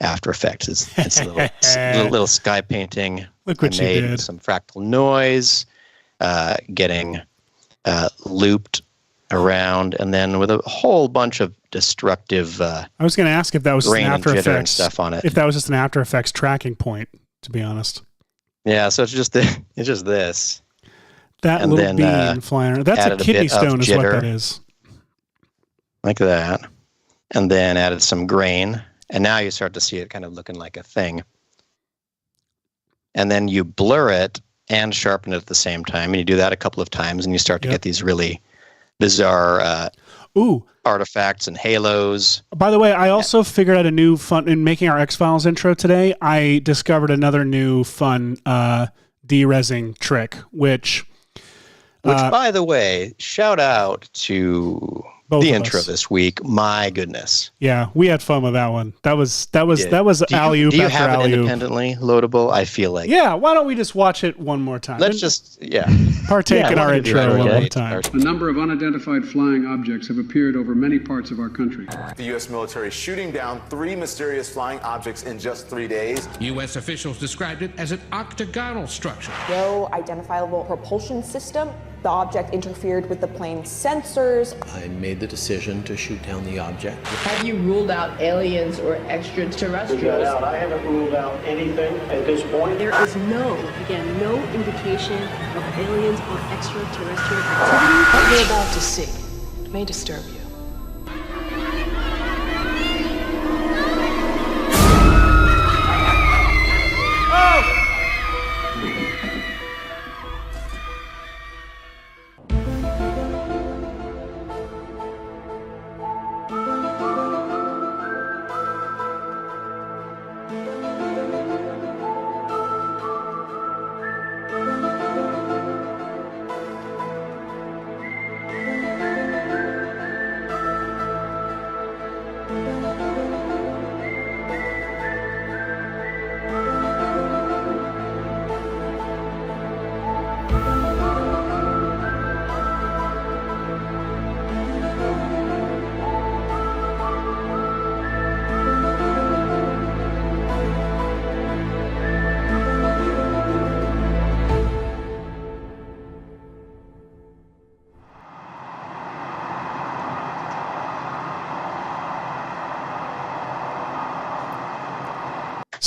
After Effects. It's a little sky painting. Look what I you did. made some fractal noise, getting looped around, and then with a whole bunch of destructive. I was going to ask if that was just an After Effects stuff on it. If that was just an After Effects tracking point, to be honest. Yeah, so it's just this. That and little bean flying around. That's a kidney stone is what that is. Like that. And then added some grain. And now you start to see it kind of looking like a thing. And then you blur it and sharpen it at the same time. And you do that a couple of times and you start to get these really bizarre artifacts and halos. By the way, I also figured out a new fun in making our X-Files intro today. I discovered another new fun de-resing trick, which by the way, shout out to the intro this week. My goodness. Yeah, we had fun with that one. That was alley-oop. Do you have it independently loadable? I feel like. Yeah, why don't we just watch it one more time? Let's just partake in our intro one more time. A number of unidentified flying objects have appeared over many parts of our country. The U.S. military shooting down 3 mysterious flying objects in just 3 days. U.S. officials described it as an octagonal structure. No identifiable propulsion system. The object interfered with the plane's sensors. I made the decision to shoot down the object. Have you ruled out aliens or extraterrestrials? I haven't ruled out anything at this point. There is no indication of aliens or extraterrestrial activity. What you're about to see may disturb you.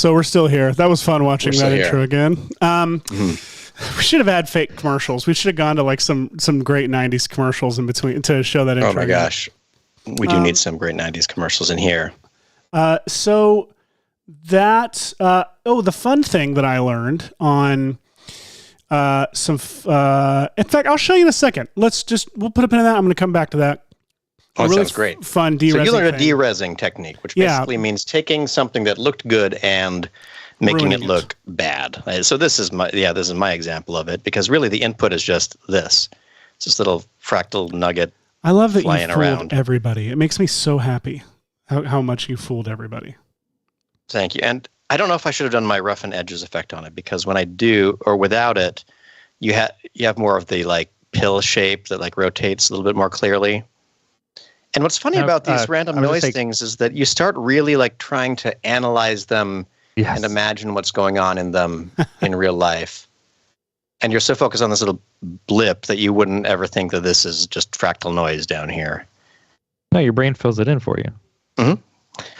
So we're still here. That was fun watching that intro again. We should have had fake commercials. We should have gone to like some great 90s commercials in between to show that intro. Oh my gosh. We do need some great 90s commercials in here. So that, the fun thing that I learned on in fact, I'll show you in a second. We'll put a pin in that. I'm going to come back to that. Oh, that sounds great. Fun de-resing. So you learned a de-resing technique, which basically means taking something that looked good and making it look bad. So this is my example of it, because really the input is just this. It's this little fractal nugget. I love that flying you fooled around everybody. It makes me so happy how much you fooled everybody. Thank you. And I don't know if I should have done my rough and edges effect on it, because when I do, or without it, you have more of the like pill shape that like rotates a little bit more clearly. And what's funny about these random noise things is that you start really like trying to analyze them and imagine what's going on in them in real life. And you're so focused on this little blip that you wouldn't ever think that this is just fractal noise down here. No, your brain fills it in for you. Mm-hmm.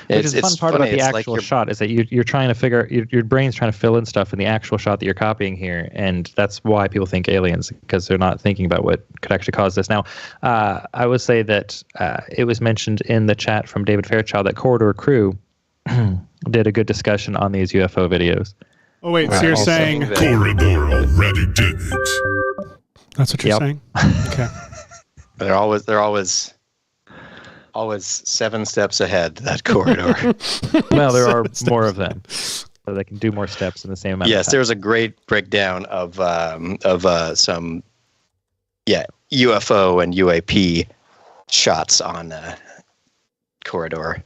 Which is the fun part about the actual shot is that you're trying to figure your brain's trying to fill in stuff in the actual shot that you're copying here, and that's why people think aliens, because they're not thinking about what could actually cause this. Now, I would say that it was mentioned in the chat from David Fairchild that Corridor Crew did a good discussion on these UFO videos. Oh wait, so you're saying Corridor already did it. That's what you're saying? Okay. They're always 7 steps ahead, that corridor. Well, there are more of them, so they can do more steps in the same amount of time. There's a great breakdown of some UFO and UAP shots on corridor.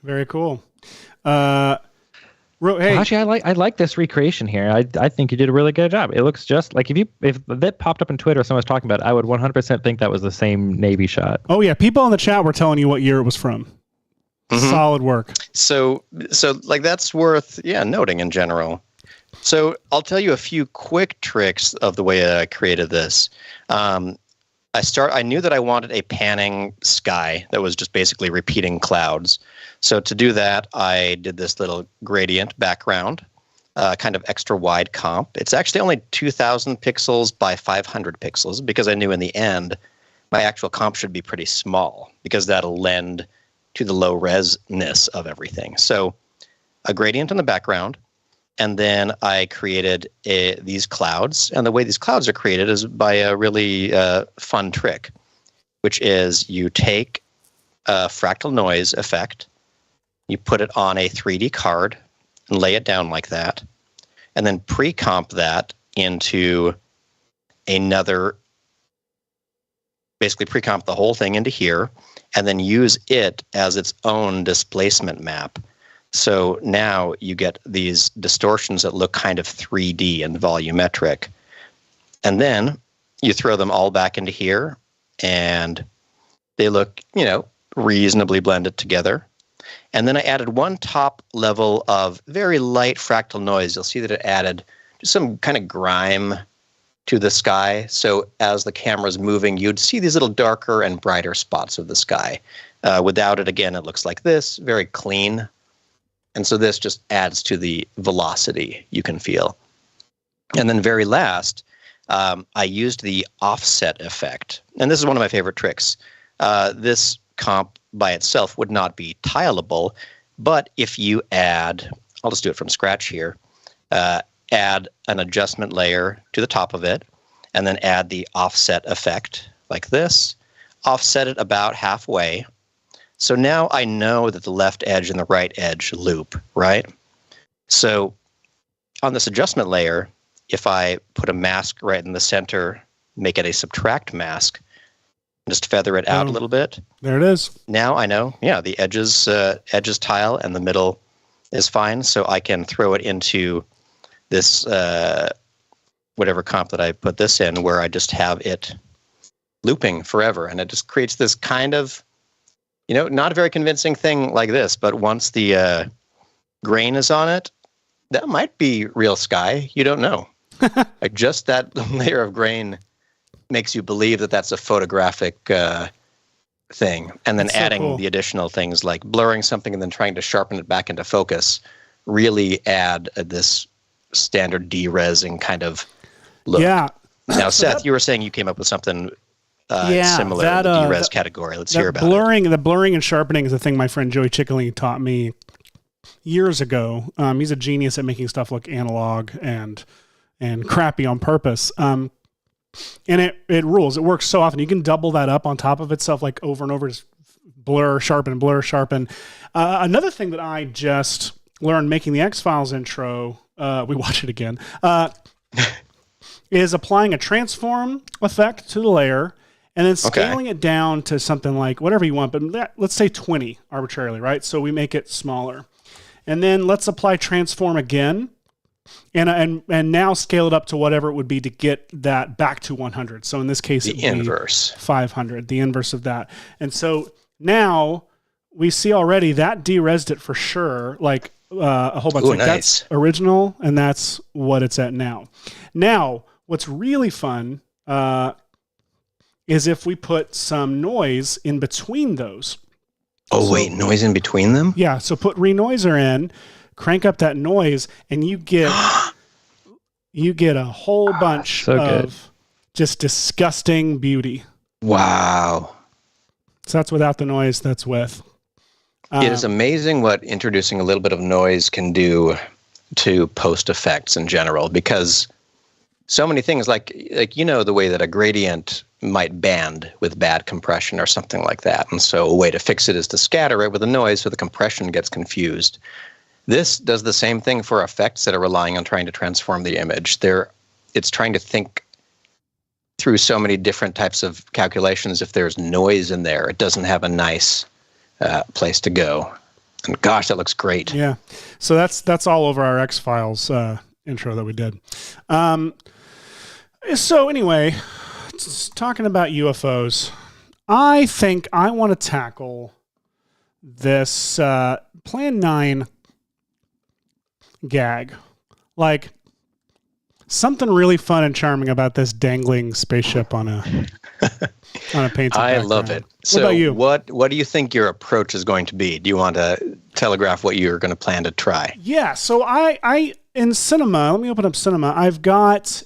Very cool. Hey. Actually, I like this recreation here. I think you did a really good job. It looks just like if that popped up on Twitter, someone was talking about it, I would 100% think that was the same Navy shot. Oh yeah, people in the chat were telling you what year it was from. Mm-hmm. Solid work. So like that's worth noting in general. So I'll tell you a few quick tricks of the way I created this. I knew that I wanted a panning sky that was just basically repeating clouds. So to do that, I did this little gradient background, kind of extra wide comp. It's actually only 2,000 pixels by 500 pixels, because I knew in the end my actual comp should be pretty small, because that'll lend to the low resness of everything. So a gradient in the background, and then I created these clouds. And the way these clouds are created is by a really fun trick, which is you take a fractal noise effect, you put it on a 3D card and lay it down like that, and then pre-comp that into another, basically pre-comp the whole thing into here, and then use it as its own displacement map. So now you get these distortions that look kind of 3D and volumetric. And then you throw them all back into here, and they look, reasonably blended together. And then I added one top level of very light fractal noise. You'll see that it added just some kind of grime to the sky. So as the camera's moving, you'd see these little darker and brighter spots of the sky. Without it, again, it looks like this, very clean. And so this just adds to the velocity you can feel. And then very last, I used the offset effect. And this is one of my favorite tricks. This comp by itself would not be tileable, but if you add, I'll just do it from scratch here, add an adjustment layer to the top of it, and then add the offset effect like this, offset it about halfway. So now I know that the left edge and the right edge loop, right? So on this adjustment layer, if I put a mask right in the center, make it a subtract mask, just feather it out a little bit. There it is. Now I know, the edges tile and the middle is fine, so I can throw it into this whatever comp that I put this in, where I just have it looping forever, and it just creates this kind of, not a very convincing thing like this, but once the grain is on it, that might be real sky. You don't know. Like just that layer of grain makes you believe that that's a photographic thing. And then adding the additional things like blurring something and then trying to sharpen it back into focus really add this standard deresing kind of look. Yeah. Now, Seth, you were saying you came up with something similar in the derez category. Let's hear about it. The blurring and sharpening is a thing my friend Joey Chickley taught me years ago. He's a genius at making stuff look analog and crappy on purpose. And it rules. It works so often. You can double that up on top of itself, like over and over, just blur, sharpen. Another thing that I just learned making the X-Files intro, we watch it again, is applying a transform effect to the layer and then scaling it down to something like whatever you want, but let's say 20 arbitrarily, right? So we make it smaller. And then let's apply transform again and now scale it up to whatever it would be to get that back to 100. So in this case, the inverse, 500, the inverse of that. And so now we see already that deresed it for sure, like a whole bunch. That's original, and that's what it's at now. Now, what's really fun is if we put some noise in between those. Oh, wait, noise in between them? Yeah, so put renoiser in, crank up that noise, and you get a whole bunch of just disgusting beauty. Wow. So that's without the noise, that's with. It is amazing what introducing a little bit of noise can do to post effects in general, because so many things like the way that a gradient might band with bad compression or something like that. And so a way to fix it is to scatter it with a noise so the compression gets confused. This does the same thing for effects that are relying on trying to transform the image. It's trying to think through so many different types of calculations. If there's noise in there, it doesn't have a nice place to go. And gosh, that looks great. Yeah. So that's all over our X-Files intro that we did. So anyway, talking about UFOs, I think I want to tackle this Plan 9 gag. Like, something really fun and charming about this dangling spaceship on a painted I background. love it. What about you? What do you think your approach is going to be? Do you want to telegraph what you're going to plan to try? Yeah, so I in Cinema, let me open up Cinema. I've got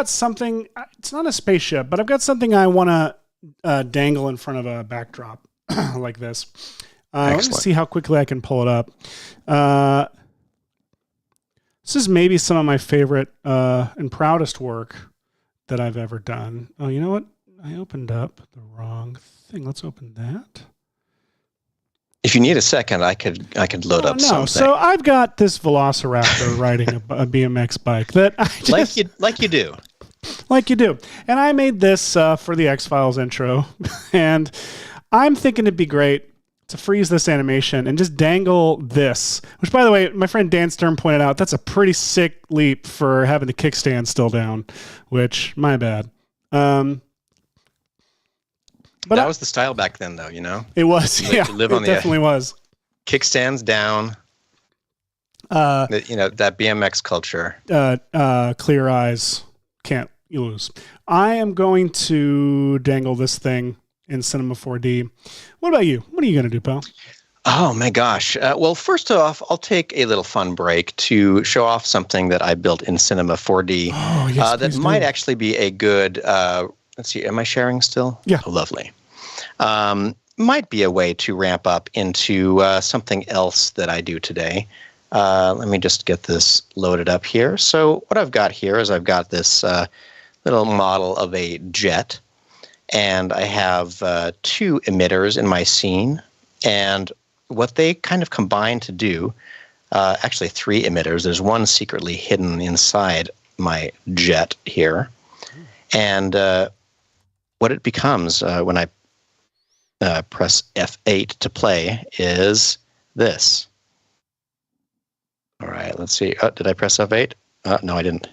something, it's not a spaceship, but I've got something I want to dangle in front of a backdrop like this. Let me see how quickly I can pull it up. This is maybe some of my favorite and proudest work that I've ever done. Oh, you know what? I opened up the wrong thing. Let's open that. If you need a second, I could load up something. So I've got this Velociraptor riding a BMX bike that I just, like you do. Like you do. And I made this for the X-Files intro, and I'm thinking it'd be great to freeze this animation and just dangle this, which, by the way, my friend Dan Stern pointed out, that's a pretty sick leap for having the kickstand still down, which, my bad. But that was the style back then, though, you know? It was, yeah. It definitely was. Kickstands down. That BMX culture. Clear eyes. Can't lose. I am going to dangle this thing in Cinema 4D. What about you? What are you going to do, pal? Oh, my gosh. Well, first off, I'll take a little fun break to show off something that I built in Cinema 4D that might actually be a good... let's see, am I sharing still? Yeah. Oh, lovely. Might be a way to ramp up into something else that I do today. Let me just get this loaded up here. So what I've got here is I've got this little model of a jet, and I have 2 emitters in my scene. And what they kind of combine to do, actually 3 emitters. There's one secretly hidden inside my jet here. And what it becomes when I press F8 to play is this. All right, let's see. Did I press F8? No, I didn't.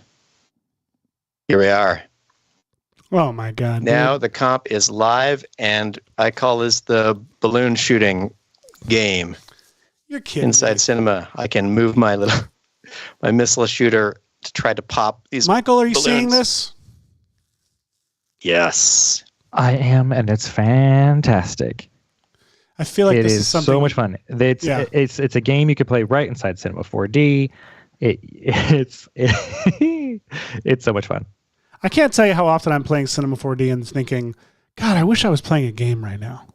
Here we are. Oh, my God. Now the comp is live, and I call this the balloon shooting game. You're kidding. Inside Cinema, I can move my missile shooter to try to pop these Michael, are you balloons. seeing this? Yes. I am, and it's fantastic. I feel like it this is something so much fun. It's a game you could play right inside Cinema 4D. It's so much fun. I can't tell you how often I'm playing Cinema 4D and thinking, God, I wish I was playing a game right now.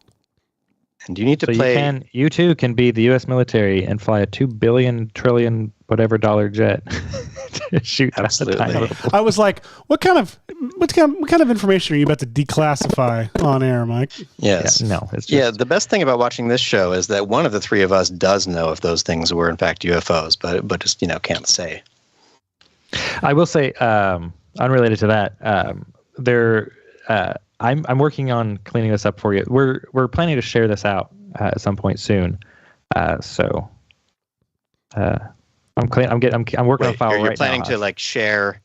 And you need to play. You too can be the U.S. military and fly a $2 billion trillion whatever dollar jet to shoot out the tiny little. I was like, what kind of information are you about to declassify on air, Mike? Yes. Yeah, no. It's just, the best thing about watching this show is that one of the three of us does know if those things were in fact UFOs, but just can't say. I will say, unrelated to that, I'm working on cleaning this up for you. We're planning to share this out at some point soon. I'm working on a file right now. You're planning to like share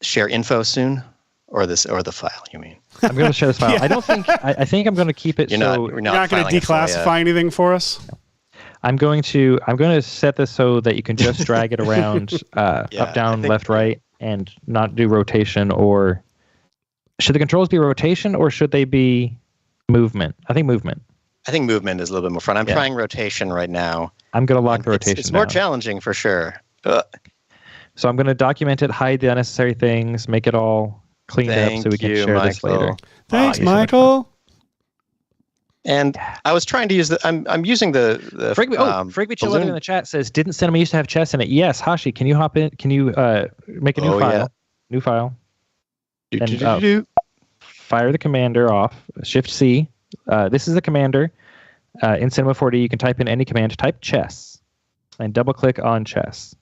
info soon, or the file? You mean? I'm going to share this file. Yeah. I don't think. I think I'm going to keep it. You're not going to declassify anything for us. No. I'm going to set this so that you can just drag it around up, down, left, right, and not do rotation. Or should the controls be rotation or should they be movement? I think movement. I think movement is a little bit more fun. I'm trying rotation right now. I'm going to lock the rotation. It's more challenging for sure. So I'm going to document it, hide the unnecessary things, make it all cleaned up so we can share this later. Thanks, Michael. And I was trying to use I'm using the Frigby Chill in the chat says, didn't Cinema used to have chess in it? Yes, Hashi, can you hop in? Can you make a new file? Yeah. New file. And fire the commander off. Shift C. This is the commander. In Cinema 4D, you can type in any command. Type chess. And double click on chess.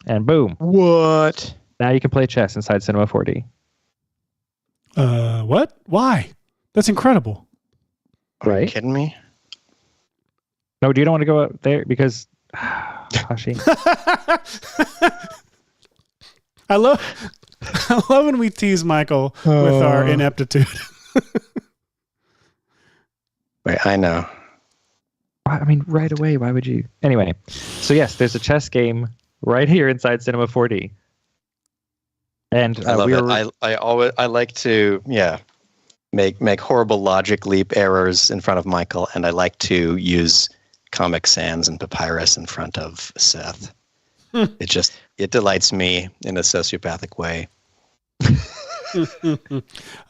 And boom. What? Now you can play chess inside Cinema 4D. What? Why? That's incredible. Right? Are you kidding me? No, you don't want to go up there because Hashi. I love when we tease Michael with our ineptitude. Wait, I know. I mean, right away. Why would you? Anyway, so yes, there's a chess game right here inside Cinema 4D. And I love it. I like to make horrible logic leap errors in front of Michael, and I like to use Comic Sans and Papyrus in front of Seth. It delights me in a sociopathic way.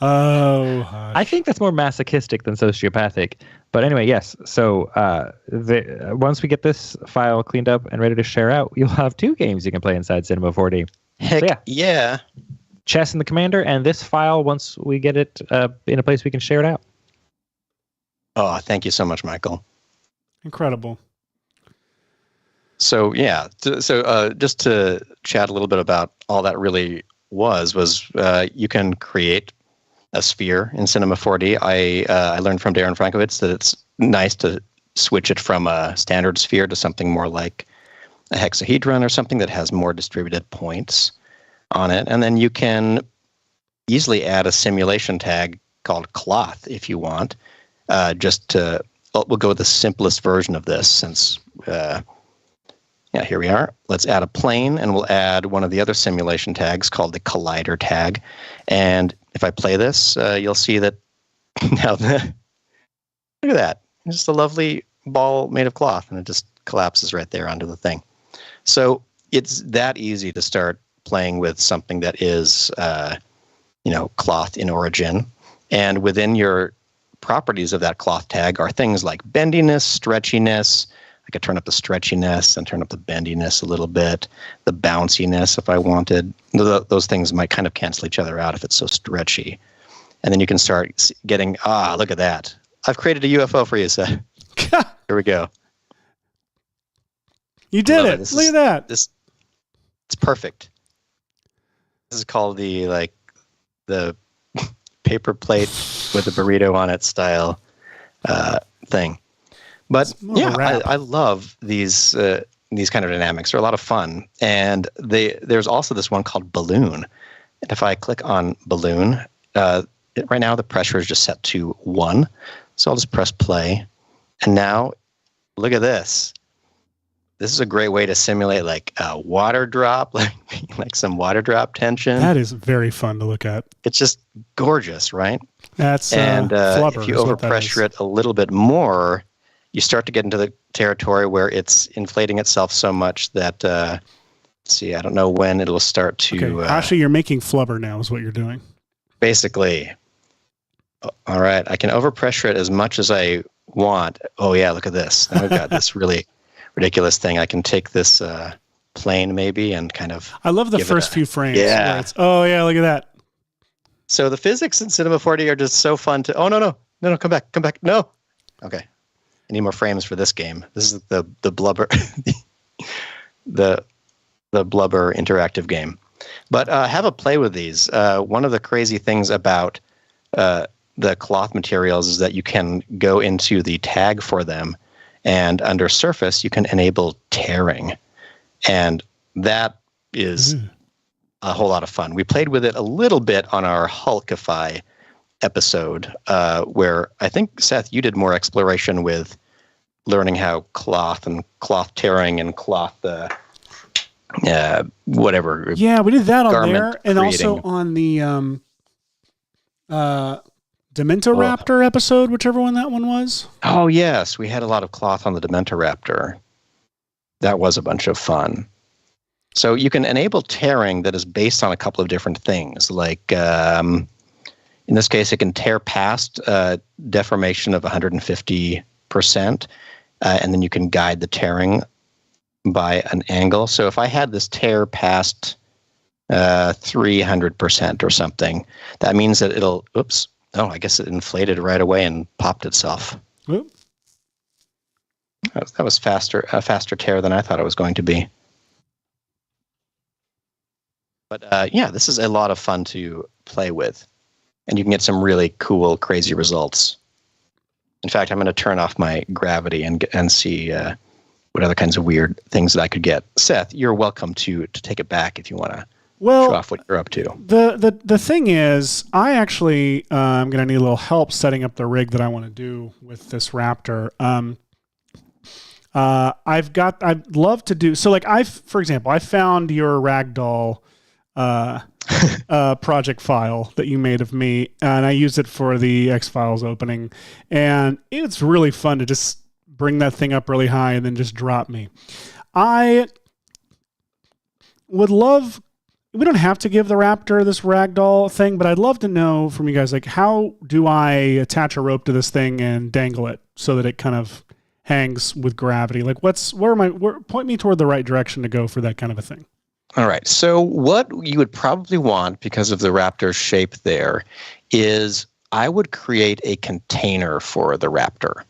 I think that's more masochistic than sociopathic. But anyway, yes. So once we get this file cleaned up and ready to share out, you'll have 2 games you can play inside Cinema 4D. Heck yeah. Chess in the Commander, and this file, once we get it in a place we can share it out. Oh, thank you so much, Michael. Incredible. So, just to chat a little bit about all that really was you can create a sphere in Cinema 4D. I learned from Darren Frankovitz that it's nice to switch it from a standard sphere to something more like a hexahedron or something that has more distributed points on it. And then you can easily add a simulation tag called cloth if you want. We'll go with the simplest version of this since, here we are. Let's add a plane, and we'll add one of the other simulation tags called the collider tag. And if I play this, you'll see that now look at that. It's just a lovely ball made of cloth, and it just collapses right there onto the thing. So it's that easy to start playing with something that is, cloth in origin. And within your properties of that cloth tag are things like bendiness, stretchiness. I could turn up the stretchiness and turn up the bendiness a little bit, the bounciness if I wanted. Those things might kind of cancel each other out if it's so stretchy. And then you can start getting, look at that. I've created a UFO for you, Seth. Here we go. You did it. Look at that. It's perfect. This is called the paper plate with a burrito on it style thing. But I love these kind of dynamics. They're a lot of fun. And there's also this one called Balloon. And if I click on Balloon, right now the pressure is just set to 1. So I'll just press play. And now, look at this. This is a great way to simulate like a water drop, like some water drop tension. That is very fun to look at. It's just gorgeous, right? That's and if you overpressure it a little bit more, you start to get into the territory where it's inflating itself so much that, let's see, I don't know when it'll start to... Okay. Actually, you're making flubber now is what you're doing. Basically. All right. I can overpressure it as much as I want. Oh, yeah, look at this. Now we've got this really ridiculous thing. I can take this plane maybe and kind of... I love the first few frames. Yeah. Oh, yeah, look at that. So the physics in Cinema 4D are just so fun to... Oh, no, come back. No. Okay. I need more frames for this game. This is the blubber... the blubber interactive game. But have a play with these. One of the crazy things about the cloth materials is that you can go into the tag for them, and under surface, you can enable tearing. And that is a whole lot of fun. We played with it a little bit on our Hulkify episode, where I think, Seth, you did more exploration with learning how cloth and cloth tearing and cloth whatever. Yeah, we did that on there, and creating. also on the Dementoraptor episode, whichever one that one was. Oh yes, we had a lot of cloth on the Dementoraptor. That was a bunch of fun. So you can enable tearing that is based on a couple of different things. Like in this case, it can tear past deformation of 150%, and then you can guide the tearing by an angle. So if I had this tear past 300% or something, that means that it'll, oops, oh, I guess it inflated right away and popped itself. Oop. That was a faster tear than I thought it was going to be. But yeah, this is a lot of fun to play with. And you can get some really cool, crazy results. In fact, I'm going to turn off my gravity and see what other kinds of weird things that I could get. Seth, you're welcome to take it back if you want to show off what you're up to. The thing is, I actually am going to need a little help setting up the rig that I want to do with this Raptor. I'd love to do, so like for example, I found your Ragdoll project file that you made of me, and I used it for the X-Files opening, and it's really fun to just bring that thing up really high and then just drop me. I would love, we don't have to give the Raptor this Ragdoll thing, but I'd love to know from you guys, like, how do I attach a rope to this thing and dangle it so that it kind of hangs with gravity? Like, point me toward the right direction to go for that kind of a thing. All right. So what you would probably want, because of the Raptor's shape there, is I would create a container for the Raptor.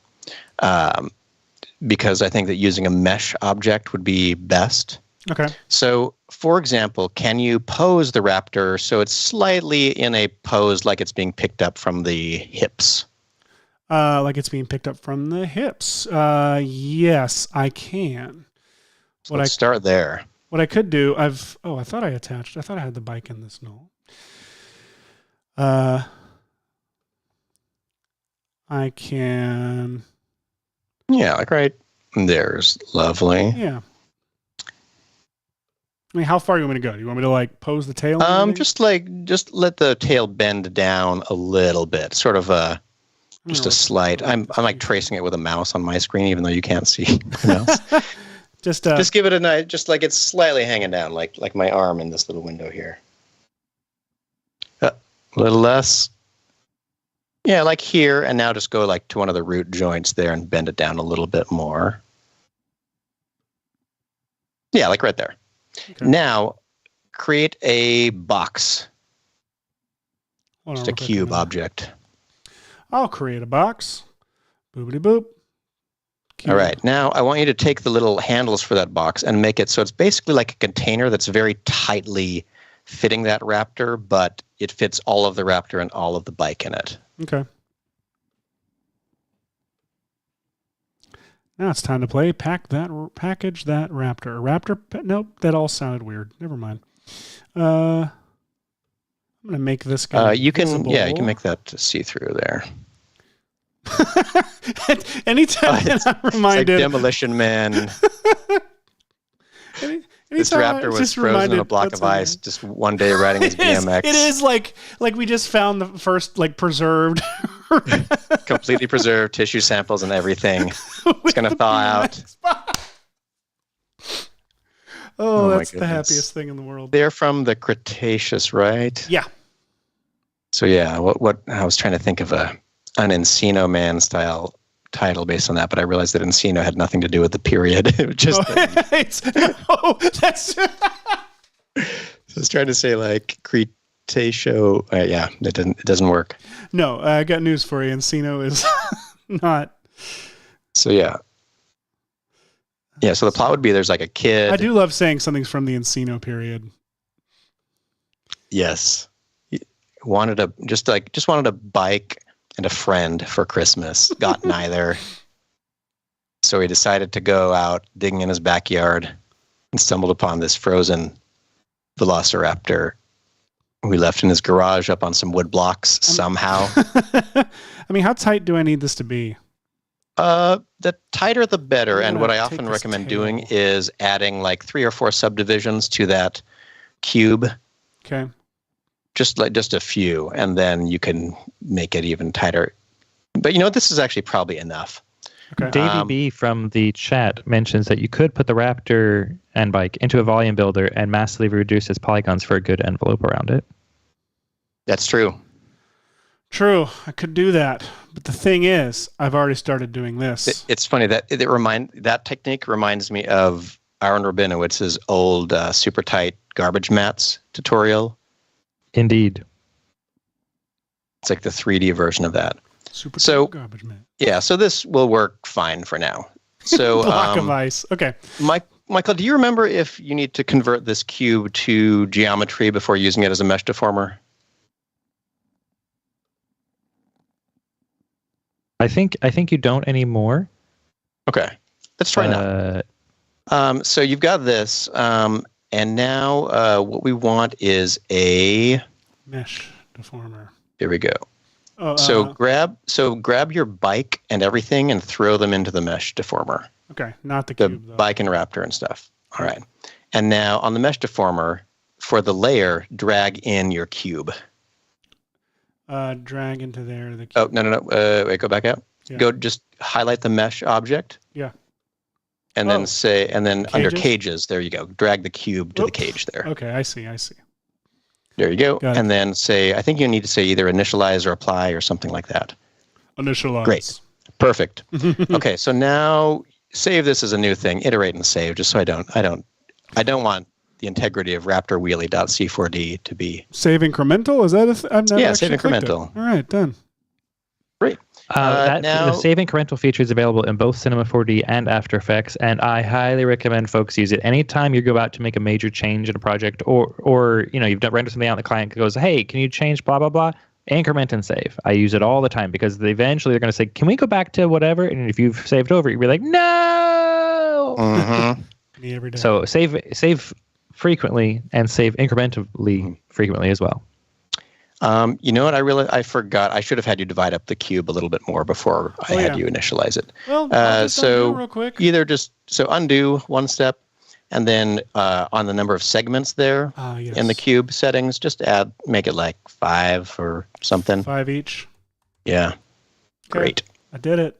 Because I think that using a mesh object would be best. Okay. So, for example, can you pose the Raptor so it's slightly in a pose like it's being picked up from the hips? Like it's being picked up from the hips. Yes, I can. So let's start there. What I could do, I thought I had the bike in this. No. I can. Yeah, like right there's lovely. Yeah. I mean, how far do you want me to go? Do you want me to like pose the tail? Just let the tail bend down a little bit, sort of just a slight. I'm like tracing it with a mouse on my screen, even though you can't see the mouse. Just give it a nice, just like it's slightly hanging down, like my arm in this little window here. A little less. Yeah, like here, and now just go like to one of the root joints there and bend it down a little bit more. Yeah, like right there. Okay. Now, create a box. Just a cube object. I'll create a box. Boopity boop. Cube. All right. Now, I want you to take the little handles for that box and make it so it's basically like a container that's very tightly fitting that Raptor, but it fits all of the Raptor and all of the bike in it. Okay. Now it's time to play package that Raptor. Nope, that all sounded weird. Never mind. I'm gonna make this guy. You can make that see-through there. Anytime I'm reminded, it's like Demolition Man. This Raptor was frozen in a block of ice just one day riding his BMX. It is like we just found the first like preserved Completely preserved, tissue samples and everything. It's going to thaw out. Oh, my that's the goodness. happiest thing in the world. They're from the Cretaceous, right? Yeah. So yeah, what I was trying to think of an Encino Man style title based on that, but I realized that Encino had nothing to do with the period. It was just that's. I was trying to say like Cretaceous. Yeah, it doesn't work. No, I got news for you. Encino is not. So yeah. Yeah, so the plot would be there's like a kid. I do love saying something's from the Encino period. Yes. Wanted a bike and a friend for Christmas. Got neither. So he decided to go out digging in his backyard and stumbled upon this frozen velociraptor we left in his garage up on some wood blocks somehow. I mean, how tight do I need this to be? The tighter the better. And what I often recommend doing is adding like 3 or 4 subdivisions to that cube. Okay. Just a few, and then you can make it even tighter. But you know, this is actually probably enough. Okay. Davey B from the chat mentions that you could put the Raptor and bike into a volume builder and massively reduce its polygons for a good envelope around it. That's true. True, I could do that. But the thing is, I've already started doing this. It's funny that that technique reminds me of Aaron Rabinowitz's old super tight garbage mats tutorial. Indeed. It's like the 3D version of that. Super tight garbage man. Yeah, so this will work fine for now. So block of ice. Okay. Michael, do you remember if you need to convert this cube to geometry before using it as a mesh deformer? I think you don't anymore. Okay. Let's try now. So you've got this, and now what we want is a mesh deformer. Here we go. So grab your bike and everything and throw them into the mesh deformer. Okay, not the cube, though. Bike and Raptor and stuff. All right. And now on the mesh deformer, for the layer, drag in your cube. Drag into there. The cube. Oh, no. Wait, go back out. Yeah. Go just highlight the mesh object. Yeah. And then under cages, there you go. Drag the cube to the cage there. Okay, I see. There you go. And then I think you need to say either initialize or apply or something like that. Initialize. Great. Perfect. Okay, so now save this as a new thing. Iterate and save, just so I don't want the integrity of Raptor Wheelie.c4d to be. Save incremental? Is that save incremental. All right, done. Great. The save incremental feature is available in both Cinema 4D and After Effects, and I highly recommend folks use it anytime you go out to make a major change in a project, or you've rendered something out and the client goes, "Hey, can you change blah blah blah?" Increment and save. I use it all the time because eventually they're going to say, "Can we go back to whatever?" And if you've saved over, you'll be like, "No." Mm-hmm. Me every day. So save frequently and save incrementally frequently as well. You know what? I forgot. I should have had you divide up the cube a little bit more before I had you initialize it. Well, undo real quick. Either undo one step, and then on the number of segments there in the cube settings, just make it like 5 or something. 5 each. Yeah. Okay. Great. I did it.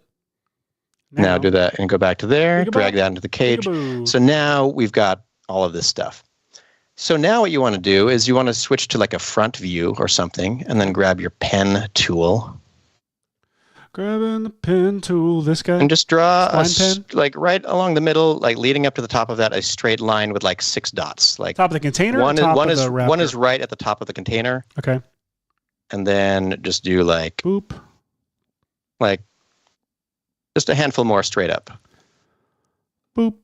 Now do that and go back to there. Drag that into the cage. So now we've got all of this stuff. So now what you want to do is you want to switch to like a front view or something, and then grab your pen tool. Grabbing the pen tool, this guy. And just draw like right along the middle, like leading up to the top of that, a straight line with like 6 dots. Like top of the container. One is right at the top of the container. Okay. And then just do like boop. Like just a handful more straight up. Boop.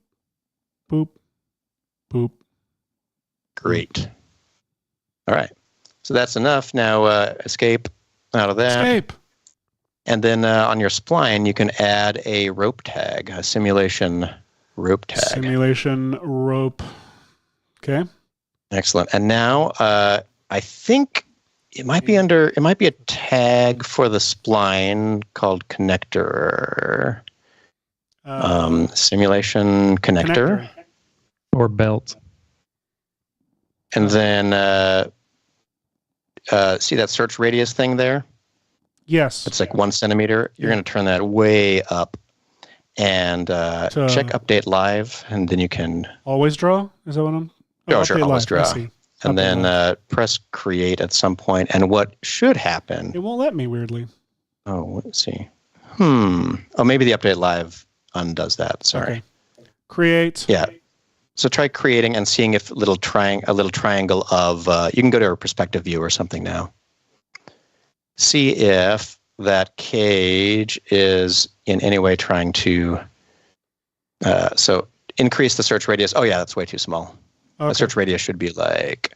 Boop. Boop. Great. All right. So that's enough. Now escape out of that. Escape. And then on your spline, you can add a rope tag, a simulation rope tag. Simulation rope. Okay. Excellent. And now I think it might be a tag for the spline called connector. Simulation connector. Or belt. And then see that search radius thing there? Yes. It's like 1 centimeter. You're going to turn that way up and check update live, and then you can always draw. Is that what I'm? Oh, sure, always draw. And then press create at some point. And what should happen? It won't let me, weirdly. Oh, let's see. Oh, maybe the update live undoes that. Sorry. Okay. Create. Yeah. So try creating and seeing if a little triangle of you can go to a perspective view or something now. See if that cage is in any way trying to so increase the search radius. Oh yeah, that's way too small. Okay. The search radius should be like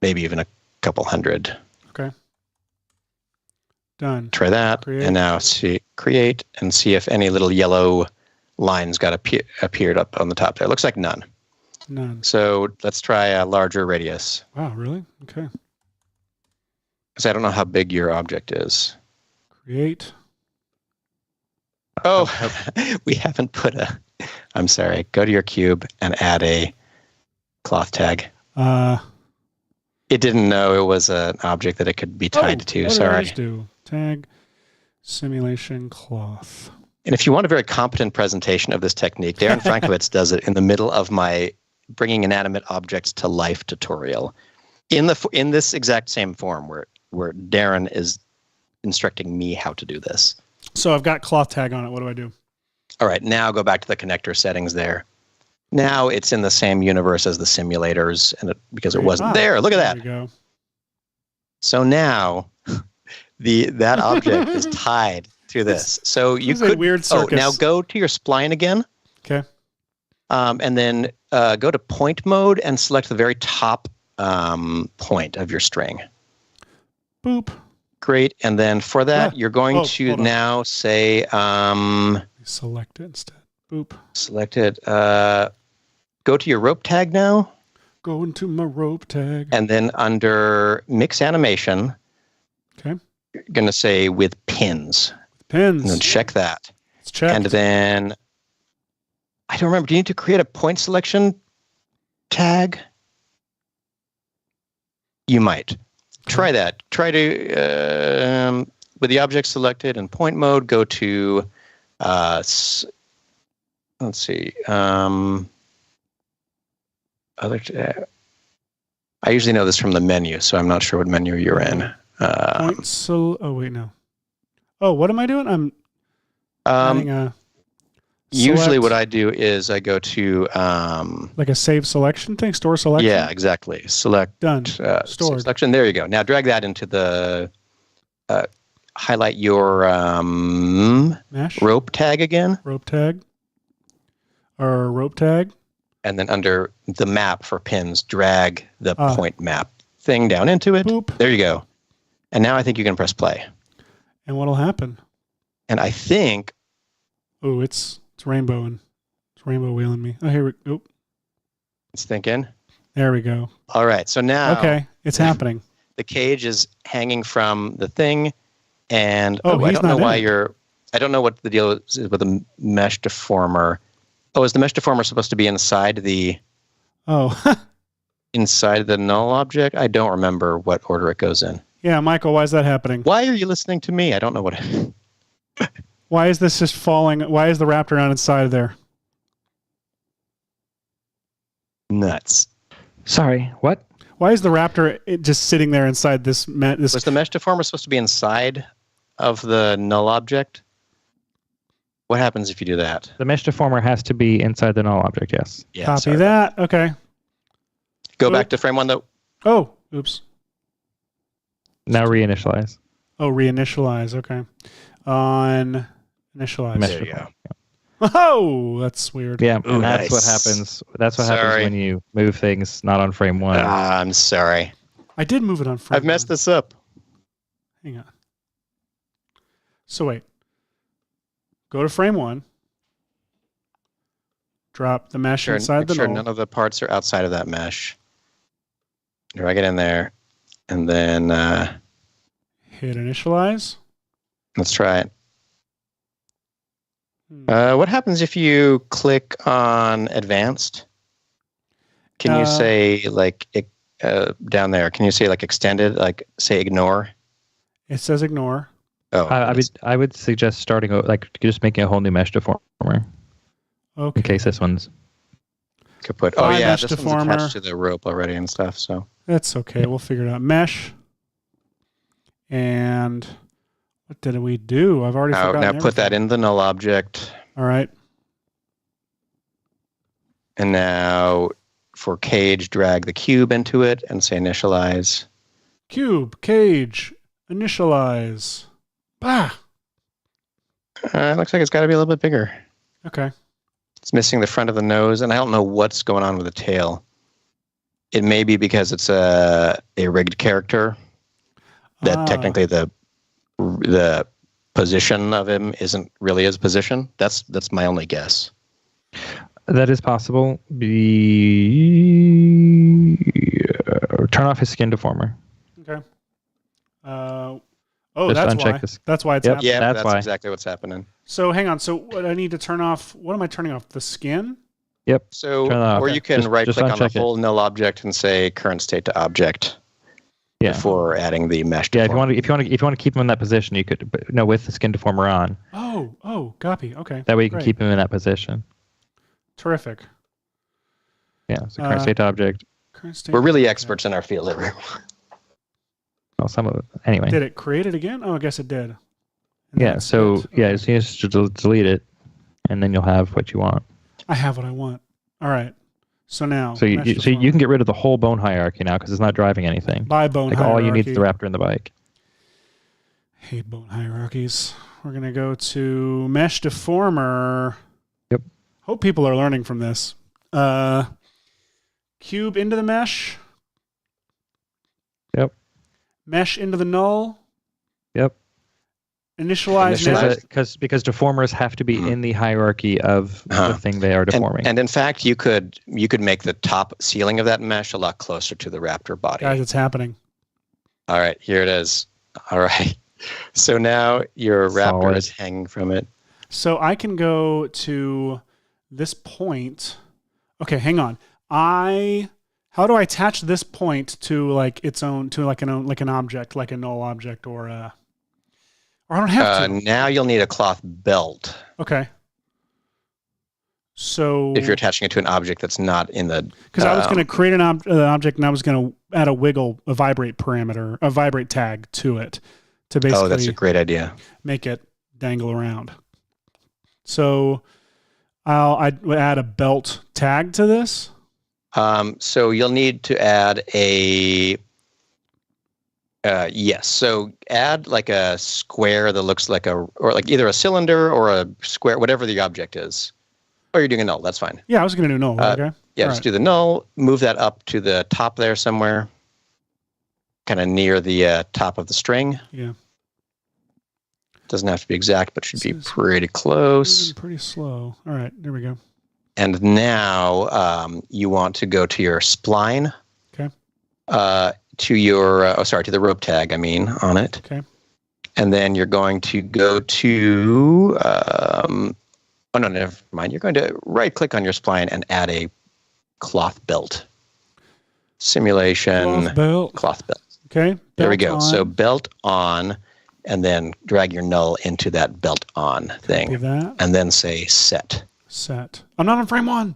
maybe even a couple hundred. Okay. Done. Try that. Create. And now create and see if any little yellow lines got appeared up on the top there. Looks like none. None. So let's try a larger radius. Wow, really? Okay. Because I don't know how big your object is. Create. Oh, we haven't put I'm sorry. Go to your cube and add a cloth tag. It didn't know it was an object that it could be tied to. What Sorry. Did I do? Tag simulation cloth. And if you want a very competent presentation of this technique, Darren Frankowitz does it in the middle of my bringing inanimate objects to life tutorial. In this exact same form where Darren is instructing me how to do this. So I've got cloth tag on it. What do I do? All right, now go back to the connector settings there. Now it's in the same universe as the simulators, and because it wasn't there. Look at that. There we go. So now that object is tied to this. So you could a weird circus. Now go to your spline again. Okay. And then go to point mode and select the very top point of your string. Boop. Great. And then for that, you're going to now say... select it instead. Boop. Select it. Go to your rope tag now. Go into my rope tag. And then under mix animation, okay, you're going to say with pins. Pins. And then check that. It's checked. And then, I don't remember, do you need to create a point selection tag? You might. Okay. Try that. Try to, with the object selected in point mode, go to, let's see, I usually know this from the menu, so I'm not sure what menu you're in. Oh, wait, no. Oh, what am I doing? I'm adding a usually what I do is I go to... like a save selection thing? Store selection? Yeah, exactly. Select. Done. Stored. Selection. There you go. Now drag that into the... highlight your mesh? Rope tag again. Rope tag. Or rope tag. And then under the map for pins, drag the point map thing down into it. Boop. There you go. And now I think you can press play. And what'll happen? And I think... Oh, it's rainbowing. It's rainbow wheeling me. Oh, here we go. It's thinking. There we go. All right. So now... Okay. It's happening. The cage is hanging from the thing. And I don't know why you're... I don't know what the deal is with the mesh deformer. Oh, is the mesh deformer supposed to be inside the... Oh. inside the null object? I don't remember what order it goes in. Yeah, Michael, why is that happening? Why are you listening to me? I don't know what... Why is this just falling? Why is the raptor on its side there? Nuts. Sorry, what? Why is the raptor just sitting there inside this... Was the mesh deformer supposed to be inside of the null object? What happens if you do that? The mesh deformer has to be inside the null object, yes. Yeah, Copy that. Okay. Go back to frame one, though. Oh, oops. Now reinitialize. Oh, reinitialize. Okay. On initialize. There you go. Oh, that's weird. Yeah, Ooh, that's nice. what happens. That's what happens when you move things not on frame one. I'm sorry. I did move it on frame I've messed this up. Hang on. So wait. Go to frame one. Drop the mesh inside the null. None of the parts are outside of that mesh. Drag it in there. And then... hit initialize. Let's try it. What happens if you click on advanced? Can you say like down there? Can you say like extended? Like say ignore? It says ignore. Oh, I would suggest starting like just making a whole new mesh deformer. Okay. In case this one's could put. Fly Oh yeah, mesh this deformer. one's attached to the rope already and stuff. So That's okay. We'll figure it out. Mesh. And what did we do? I've already forgotten. Now put that in the null object. All right. And now for cage, drag the cube into it and say initialize. Cube, cage, initialize. Bah. It looks like it's got to be a little bit bigger. Okay. It's missing the front of the nose, and I don't know what's going on with the tail. It may be because it's a rigged character that technically the position of him isn't really his position. That's my only guess. That is possible. Turn off his skin deformer. Okay. Just that's uncheck why. this. That's why it's happening. Yeah, that's that's why. exactly what's happening. So hang on. So what I need to turn off? What am I turning off? The skin? Yep. So, Turn it off. or you can Just right-click on the uncheck it. whole null object and say current state to object. Yeah. Before adding the mesh. Yeah. deformer. If you want to keep him in that position, you could. But no, with the skin deformer on. Oh, copy. Okay. That way you can Great. keep him in that position. Terrific. Yeah. So current state to object. Current state. We're really experts in our field, everyone. Well, some of it. Anyway. Did it create it again? Oh, I guess it did. Yeah. So yeah, as soon as you delete it, and then you'll have what you want. I have what I want. All right. So now. So you can get rid of the whole bone hierarchy now because it's not driving anything. By bone like hierarchy. all you need is the raptor and the bike. Hate bone hierarchies. We're gonna go to mesh deformer. Yep. Hope people are learning from this. Cube into the mesh. Yep. Mesh into the null. Yep. Initialize mesh. Because deformers have to be in the hierarchy of the thing they are deforming. And in fact, you could make the top ceiling of that mesh a lot closer to the raptor body. Guys, it's happening. All right, here it is. All right. So now your raptor Solid. is hanging from it. So I can go to this point. Okay, hang on. How do I attach this point to like its own an object, like a null object or I don't have to. Now you'll need a cloth belt. Okay. So if you're attaching it to an object that's not in the because I was going to create an object and I was going to add a vibrate parameter, a vibrate tag to it to basically. Oh, that's a great idea. Make it dangle around. So I'd add a belt tag to this. So you'll need to add a yes. So add like a square that looks like or like either a cylinder or a square, whatever the object is. Or you're doing a null. That's fine. Yeah, I was going to do null. Okay. Yeah, All just right. do the null. Move that up to the top there somewhere, kind of near the top of the string. Yeah. Doesn't have to be exact, but should be pretty close. Moving pretty slow. All right, there we go. And now you want to go to your spline. Okay. To your to the rope tag. I mean, on it. Okay. And then you're going to go to. Oh no, never mind. You're going to right-click on your spline and add a cloth belt. Simulation. Cloth belt. Okay. There we belt go. on. So belt on, and then drag your null into that belt on thing, that. and then say set. Set. I'm not on frame one.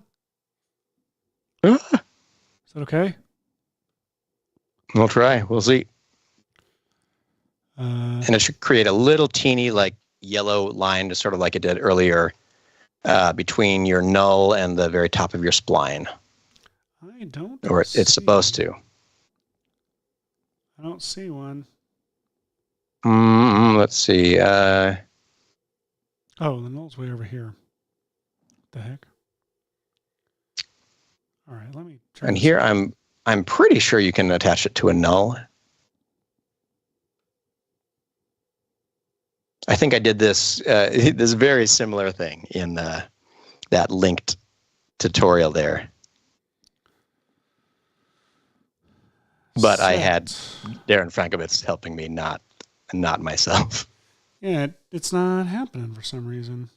Ah. Is that okay? We'll try. We'll see. And it should create a little teeny like yellow line, just sort of like it did earlier, between your null and the very top of your spline. I don't. Or it's supposed to. I don't see one. Let's see. Oh, the null's way over here. What the heck? All right, let me try. And here I'm pretty sure you can attach it to a null. I think I did this this very similar thing in that linked tutorial there. But I had Darren Frankovitz helping me, not myself. Yeah, it's not happening for some reason.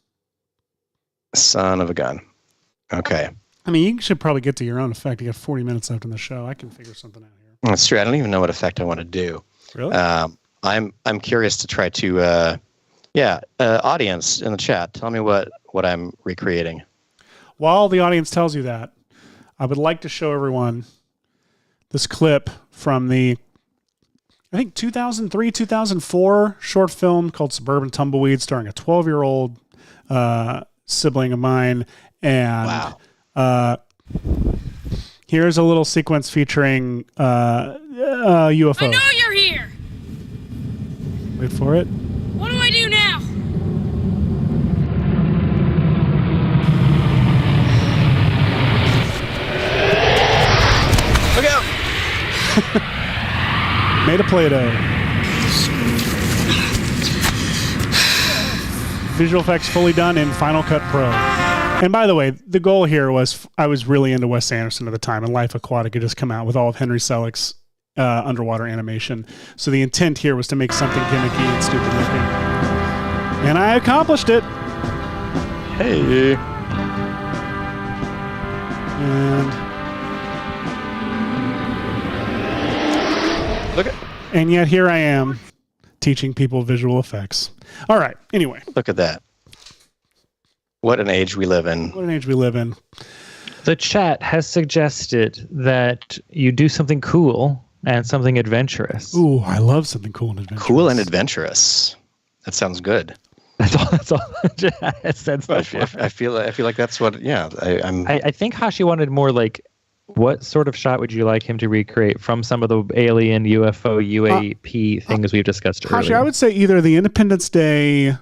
Son of a gun. Okay. I mean, you should probably get to your own effect. You got 40 minutes left in the show. I can figure something out here. That's true. I don't even know what effect I want to do. Really? I'm curious to try to, audience in the chat, tell me what I'm recreating. While the audience tells you that, I would like to show everyone this clip from the, I think 2003, 2004 short film called Suburban Tumbleweed, starring a 12-year-old sibling of mine. And here's a little sequence featuring UFO. I know you're here. Wait for it. What do I do now? Look out! Made a Play-Doh. Visual effects fully done in Final Cut Pro. And by the way, the goal here was, I was really into Wes Anderson at the time, and Life Aquatic had just come out with all of Henry Selick's underwater animation. So the intent here was to make something gimmicky and stupid looking. And I accomplished it. Hey. And yet here I am teaching people visual effects. All right. Anyway. Look at that. What an age we live in. What an age we live in. The chat has suggested that you do something cool and something adventurous. Ooh, I love something cool and adventurous. Cool and adventurous. That sounds good. That's all the chat has said so far. I feel like that's what. Yeah, I think Hashi wanted more like, what sort of shot would you like him to recreate from some of the alien, UFO, UAP things we've discussed earlier? Hashi, I would say either the Independence Day,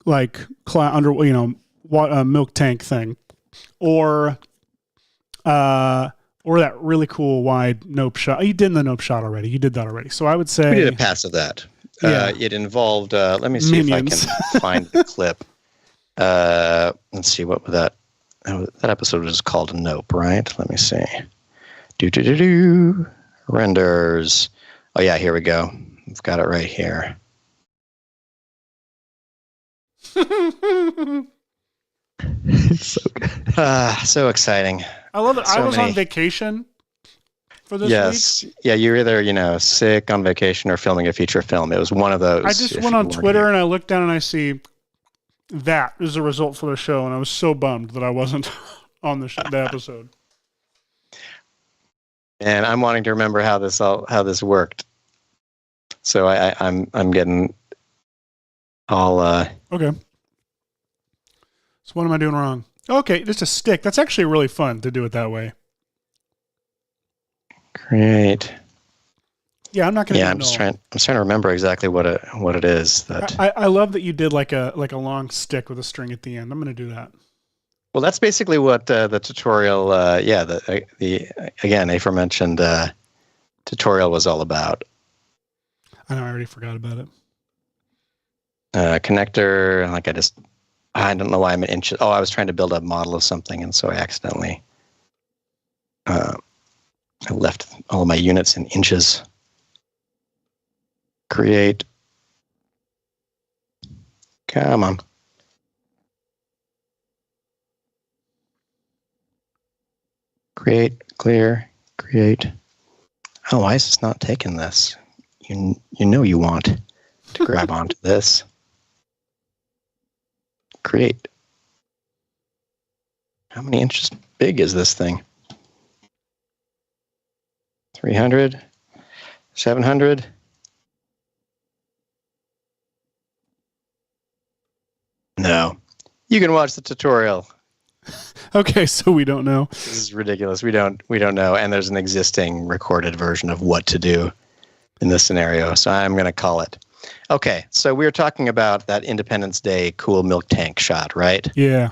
like milk tank thing, or that really cool wide nope shot. You did the nope shot already. You did that already. So I would say we did a pass of that. Yeah. It involved. Let me see Minions. if I can find the clip. Let's see what that episode was called. Nope, right? Let me see. Renders. Oh yeah, here we go. We've got it right here. It's so good. So exciting. I love it. So I was many. on vacation for this week. Yeah, you're either, sick, on vacation, or filming a feature film. It was one of those. I just went on Twitter and I looked down and I see that is the result for the show, and I was so bummed that I wasn't on the episode. And I'm wanting to remember how this worked. So I'm getting all Okay. So what am I doing wrong? Okay, just a stick. That's actually really fun to do it that way. Great. Yeah, I'm not going to. Yeah, I'm trying to remember exactly what it is that. I love that you did like a long stick with a string at the end. I'm going to do that. Well, that's basically what the tutorial. The again aforementioned tutorial was all about. I know. I already forgot about it. Connector. I don't know why I'm in inches. Oh, I was trying to build a model of something, and so I accidentally I left all of my units in inches. Create. Come on. Create, clear, create. Oh, why is this not taking this? You know you want to grab onto this. Create. How many inches big is this thing? 300? 700? No. You can watch the tutorial. Okay, so we don't know. This is ridiculous. We don't know, and there's an existing recorded version of what to do in this scenario, so I'm going to call it. Okay, so we were talking about that Independence Day cool milk tank shot, right? Yeah.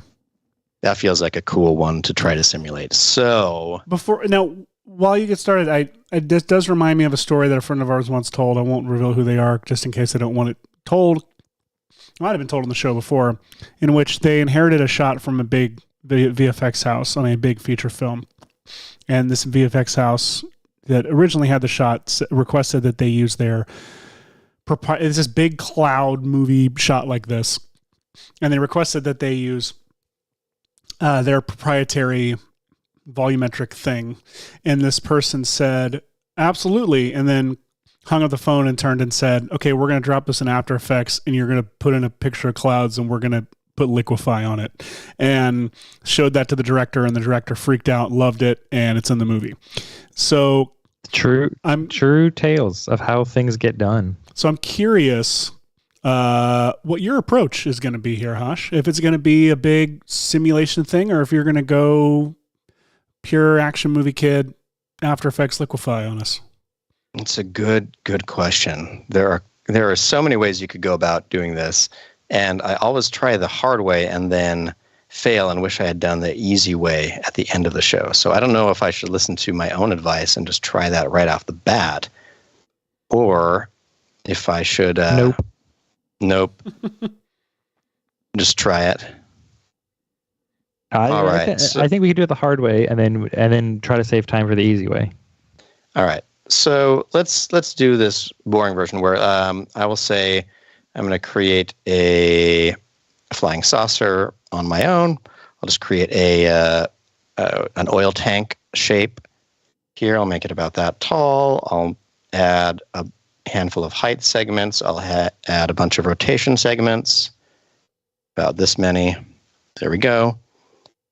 That feels like a cool one to try to simulate. So while you get started, this does remind me of a story that a friend of ours once told. I won't reveal who they are, just in case I don't want it told. It might have been told on the show before, in which they inherited a shot from a big VFX house on a big feature film. And this VFX house that originally had the shot requested that they use their it's this big cloud movie shot like this. And they requested that they use their proprietary volumetric thing. And this person said, absolutely. And then hung up the phone and turned and said, okay, we're going to drop this in After Effects and you're going to put in a picture of clouds and we're going to put liquefy on it, and showed that to the director, and the director freaked out, loved it, and it's in the movie. So true tales of how things get done. So I'm curious what your approach is going to be here, Hush. If it's going to be a big simulation thing, or if you're going to go pure action movie kid, After Effects liquefy on us. It's a good question. There are so many ways you could go about doing this, and I always try the hard way and then fail and wish I had done the easy way at the end of the show. So I don't know if I should listen to my own advice and just try that right off the bat, or if I should nope just try it. All right. I think we could do it the hard way and then try to save time for the easy way. All right. So let's do this boring version where I will say I'm going to create a flying saucer on my own. I'll just create an oil tank shape here. I'll make it about that tall. I'll add a handful of height segments. I'll add a bunch of rotation segments, about this many. There we go.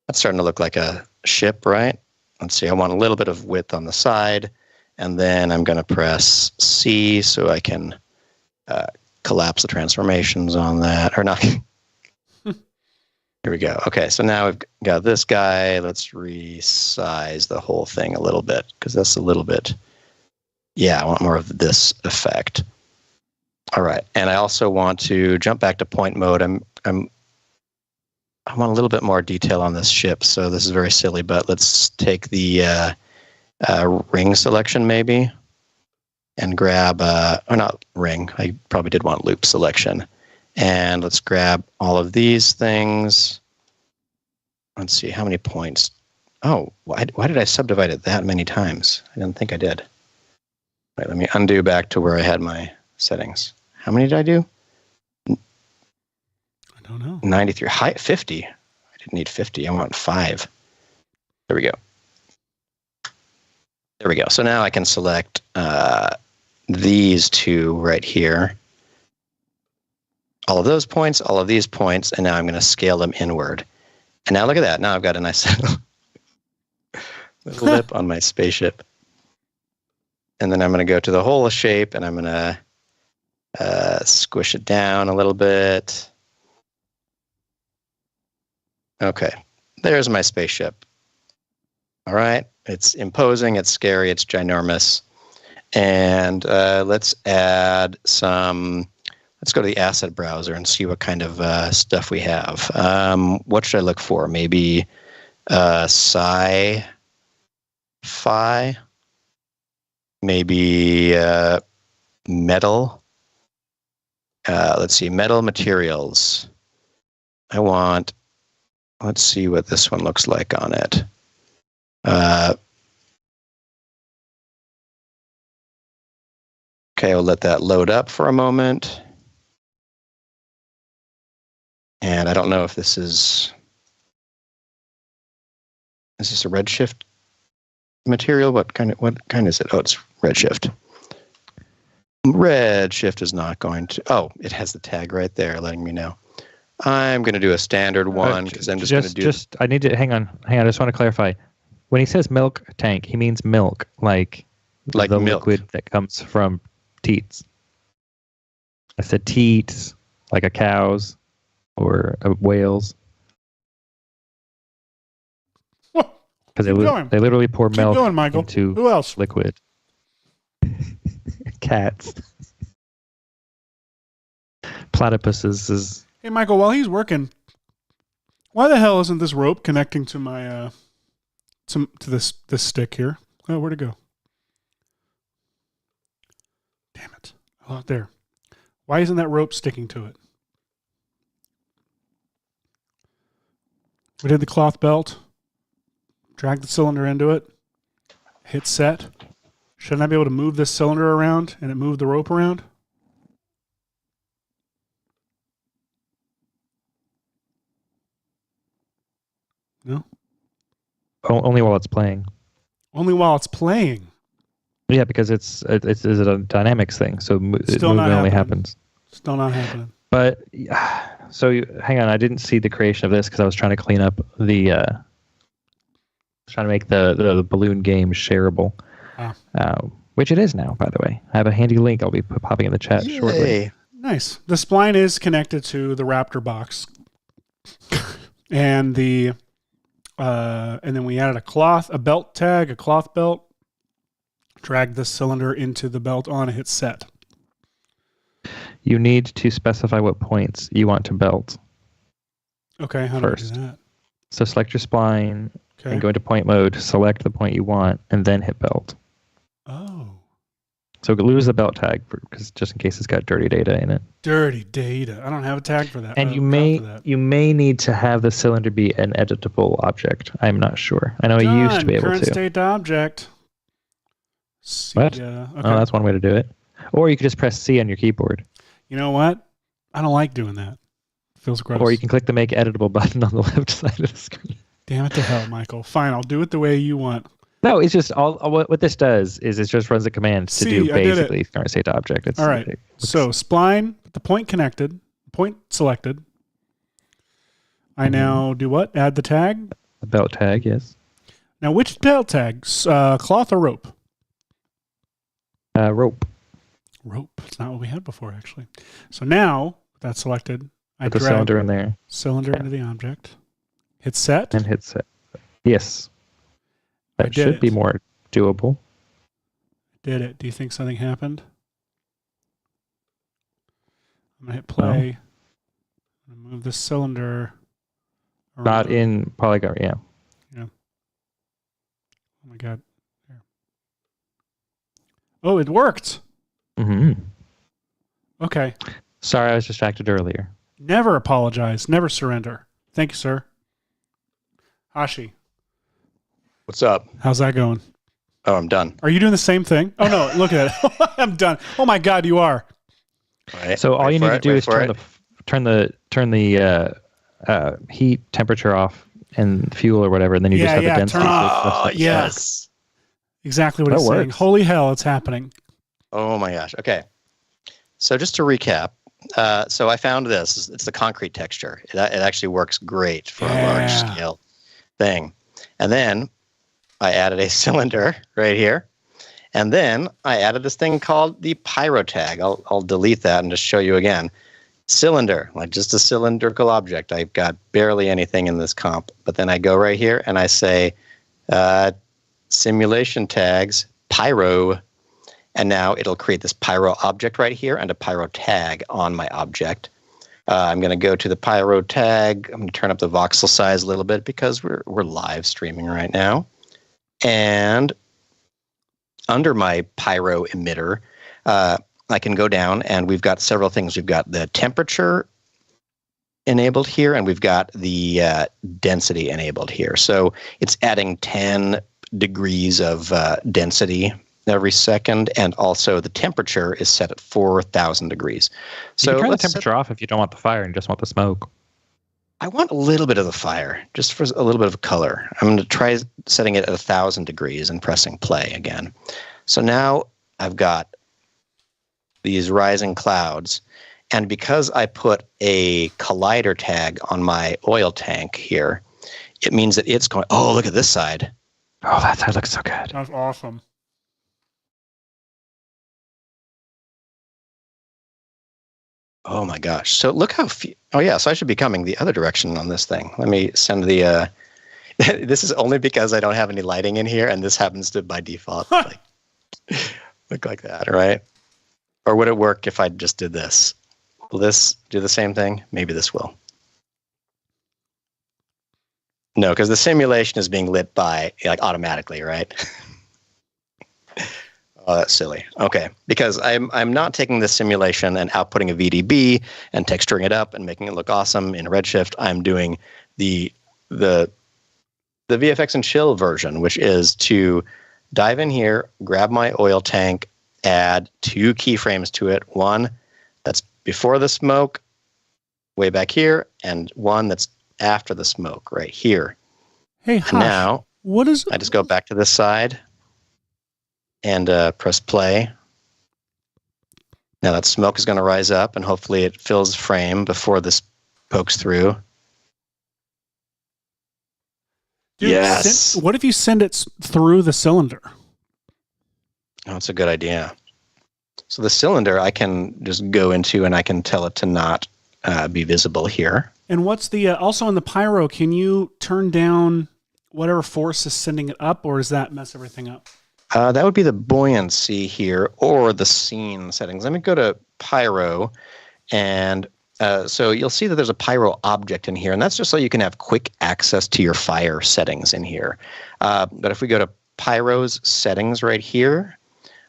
That's starting to look like a ship, right? Let's see. I want a little bit of width on the side. And then I'm going to press C so I can collapse the transformations on that. Or not. Here we go. Okay, so now we've got this guy. Let's resize the whole thing a little bit, because that's a little bit... Yeah, I want more of this effect. All right, and I also want to jump back to point mode. I want a little bit more detail on this ship, so this is very silly, but let's take the... ring selection maybe, and grab or not ring, I probably did want loop selection, and let's grab all of these things. Let's see, how many points? Oh, why did I subdivide it that many times? I didn't think I did. Right, let me undo back to where I had my settings. How many did I do? I don't know. 93. 50. I didn't need 50. I want 5. There we go. There we go. So now I can select these two right here. All of those points, all of these points, and now I'm going to scale them inward. And now look at that. Now I've got a nice little lip on my spaceship. And then I'm going to go to the whole shape, and I'm going to squish it down a little bit. Okay. There's my spaceship. All right. It's imposing, it's scary, it's ginormous. And let's add some, let's go to the asset browser and see what kind of stuff we have. What should I look for? Maybe sci-fi? Maybe metal? Let's see, metal materials. Let's see what this one looks like on it. Okay, we'll let that load up for a moment. And I don't know if this is this a redshift material? What kind is it? Oh, it's redshift. Redshift is not going to, oh, it has the tag right there letting me know. I'm going to do a standard one because I'm just going to do... I need to, hang on. I just want to clarify. When he says milk tank, he means milk, like the milk. Liquid that comes from teats. I said teats, like a cow's or a whale's. Because they literally pour milk into Who else? liquid. Cats. Platypuses is... Hey, Michael, while he's working, why the hell isn't this rope connecting to my... to this stick here? Oh, where'd it go? Damn it. Oh, there. Why isn't that rope sticking to it? We did the cloth belt. Drag the cylinder into it. Hit set. Shouldn't I be able to move this cylinder around and it moved the rope around? No? Only while it's playing. Only while it's playing. Yeah, because it's a dynamics thing, so Still movement not only happening. happens. Still not happening. But hang on, I didn't see the creation of this because I was trying to clean up trying to make the balloon game shareable, which it is now. By the way, I have a handy link I'll be popping in the chat shortly. Nice. The spline is connected to the Raptor box, and and then we added a belt tag, a cloth belt. Drag this cylinder into the belt on and hit set. You need to specify what points you want to belt. Okay, how first. do I do that? So select your spline and go into point mode, select the point you want, and then hit belt. Oh. So lose the belt tag because just in case it's got dirty data in it. Dirty data. I don't have a tag for that. And you may need to have the cylinder be an editable object. I'm not sure. I know I used to be able current to. state object. What? Okay. Oh, that's one way to do it. Or you could just press C on your keyboard. You know what? I don't like doing that. It feels gross. Or you can click the make editable button on the left side of the screen. Damn it to hell, Michael. Fine, I'll do it the way you want. No, it's just what this does is it just runs a command to do basically current state object. It's, all right. So spline, the point connected, point selected. I now do what? Add the tag? The belt tag, yes. Now, which belt tag? Cloth or rope? Rope. Rope. It's not what we had before, actually. So now, that's selected. I Put the drag cylinder in there. Cylinder into the object. Hit set. And hit set. Yes. That should be more doable. Did it. Do you think something happened? I'm going to hit play. I'm going to move the cylinder around. Not in polygon, yeah. Yeah. Oh my God. There. Oh, it worked. Mm-hmm. Okay. Sorry, I was distracted earlier. Never apologize. Never surrender. Thank you, sir. Hashi. What's up? How's that going? Oh, I'm done. Are you doing the same thing? Oh, no. Look at it. I'm done. Oh, my God, you are. All right. So all you need to do is turn the heat temperature off and fuel or whatever, and then you just have the density. Turn off. Oh, yes. Exactly what it's saying. Holy hell, it's happening. Oh, my gosh. Okay. So just to recap, so I found this. It's the concrete texture. It actually works great for a large scale thing. And then I added a cylinder right here. And then I added this thing called the pyro tag. I'll delete that and just show you again. Cylinder, like just a cylindrical object. I've got barely anything in this comp. But then I go right here and I say simulation tags, pyro. And now it'll create this pyro object right here and a pyro tag on my object. I'm going to go to the pyro tag. I'm going to turn up the voxel size a little bit because we're live streaming right now. And under my pyro emitter, I can go down and we've got several things. We've got the temperature enabled here and we've got the density enabled here. So it's adding 10 degrees of density every second, and also the temperature is set at 4,000 degrees. So you can turn the temperature off if you don't want the fire and just want the smoke. I want a little bit of the fire, just for a little bit of color. I'm going to try setting it at 1,000 degrees and pressing play again. So now I've got these rising clouds, and because I put a collider tag on my oil tank here, it means that it's going, oh, look at this side. Oh, that side looks so good. That's awesome. Oh my gosh. So look how few. Oh yeah, so I should be coming the other direction on this thing. Let me send the this is only because I don't have any lighting in here and this happens to by default look like that, right? Or would it work if I just did this? Will this do the same thing? Maybe this will. No, because the simulation is being lit by like automatically, right? Oh, that's silly. Okay, because I'm not taking this simulation and outputting a VDB and texturing it up and making it look awesome in Redshift. I'm doing the VFX and chill version, which is to dive in here, grab my oil tank, add 2 keyframes to it. One that's before the smoke, way back here, and one that's after the smoke, right here. Hey, and now what is? I just go back to this side. and press play. Now that smoke is going to rise up, and hopefully it fills the frame before this pokes through. Dude, yes. What if you send it through the cylinder? Oh, that's a good idea. So the cylinder I can just go into, and I can tell it to not be visible here. And what's the also on the pyro? Can you turn down whatever force is sending it up, or does that mess everything up? That would be the buoyancy here, or the scene settings. Let me go to pyro, and so you'll see that there's a pyro object in here, and that's just so you can have quick access to your fire settings in here. But if we go to pyro's settings right here,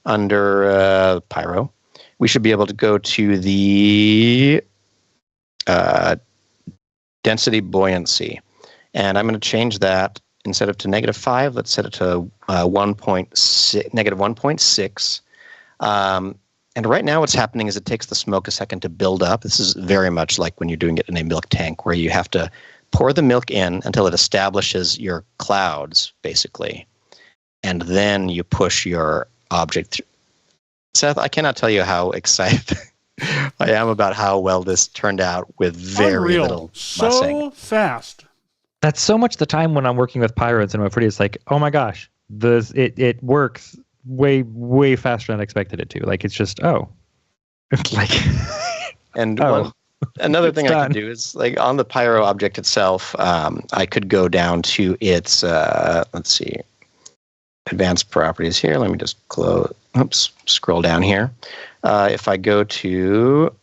under pyro, we should be able to go to the density buoyancy, and I'm going to change that. Instead of to -5, let's set it to -1.6. And right now what's happening is it takes the smoke a second to build up. This is very much like when you're doing it in a milk tank, where you have to pour the milk in until it establishes your clouds, basically. And then you push your object through. Seth, I cannot tell you how excited I am about how well this turned out with very little mussing. So fast. That's so much the time when I'm working with pyro in Cinema 4D. It's like, oh my gosh, it works way faster than I expected it to. Like, it's just, it's like, and another thing I can do is, like, on the pyro object itself, I could go down to its let's see, advanced properties here. Let me just scroll down here. If I go to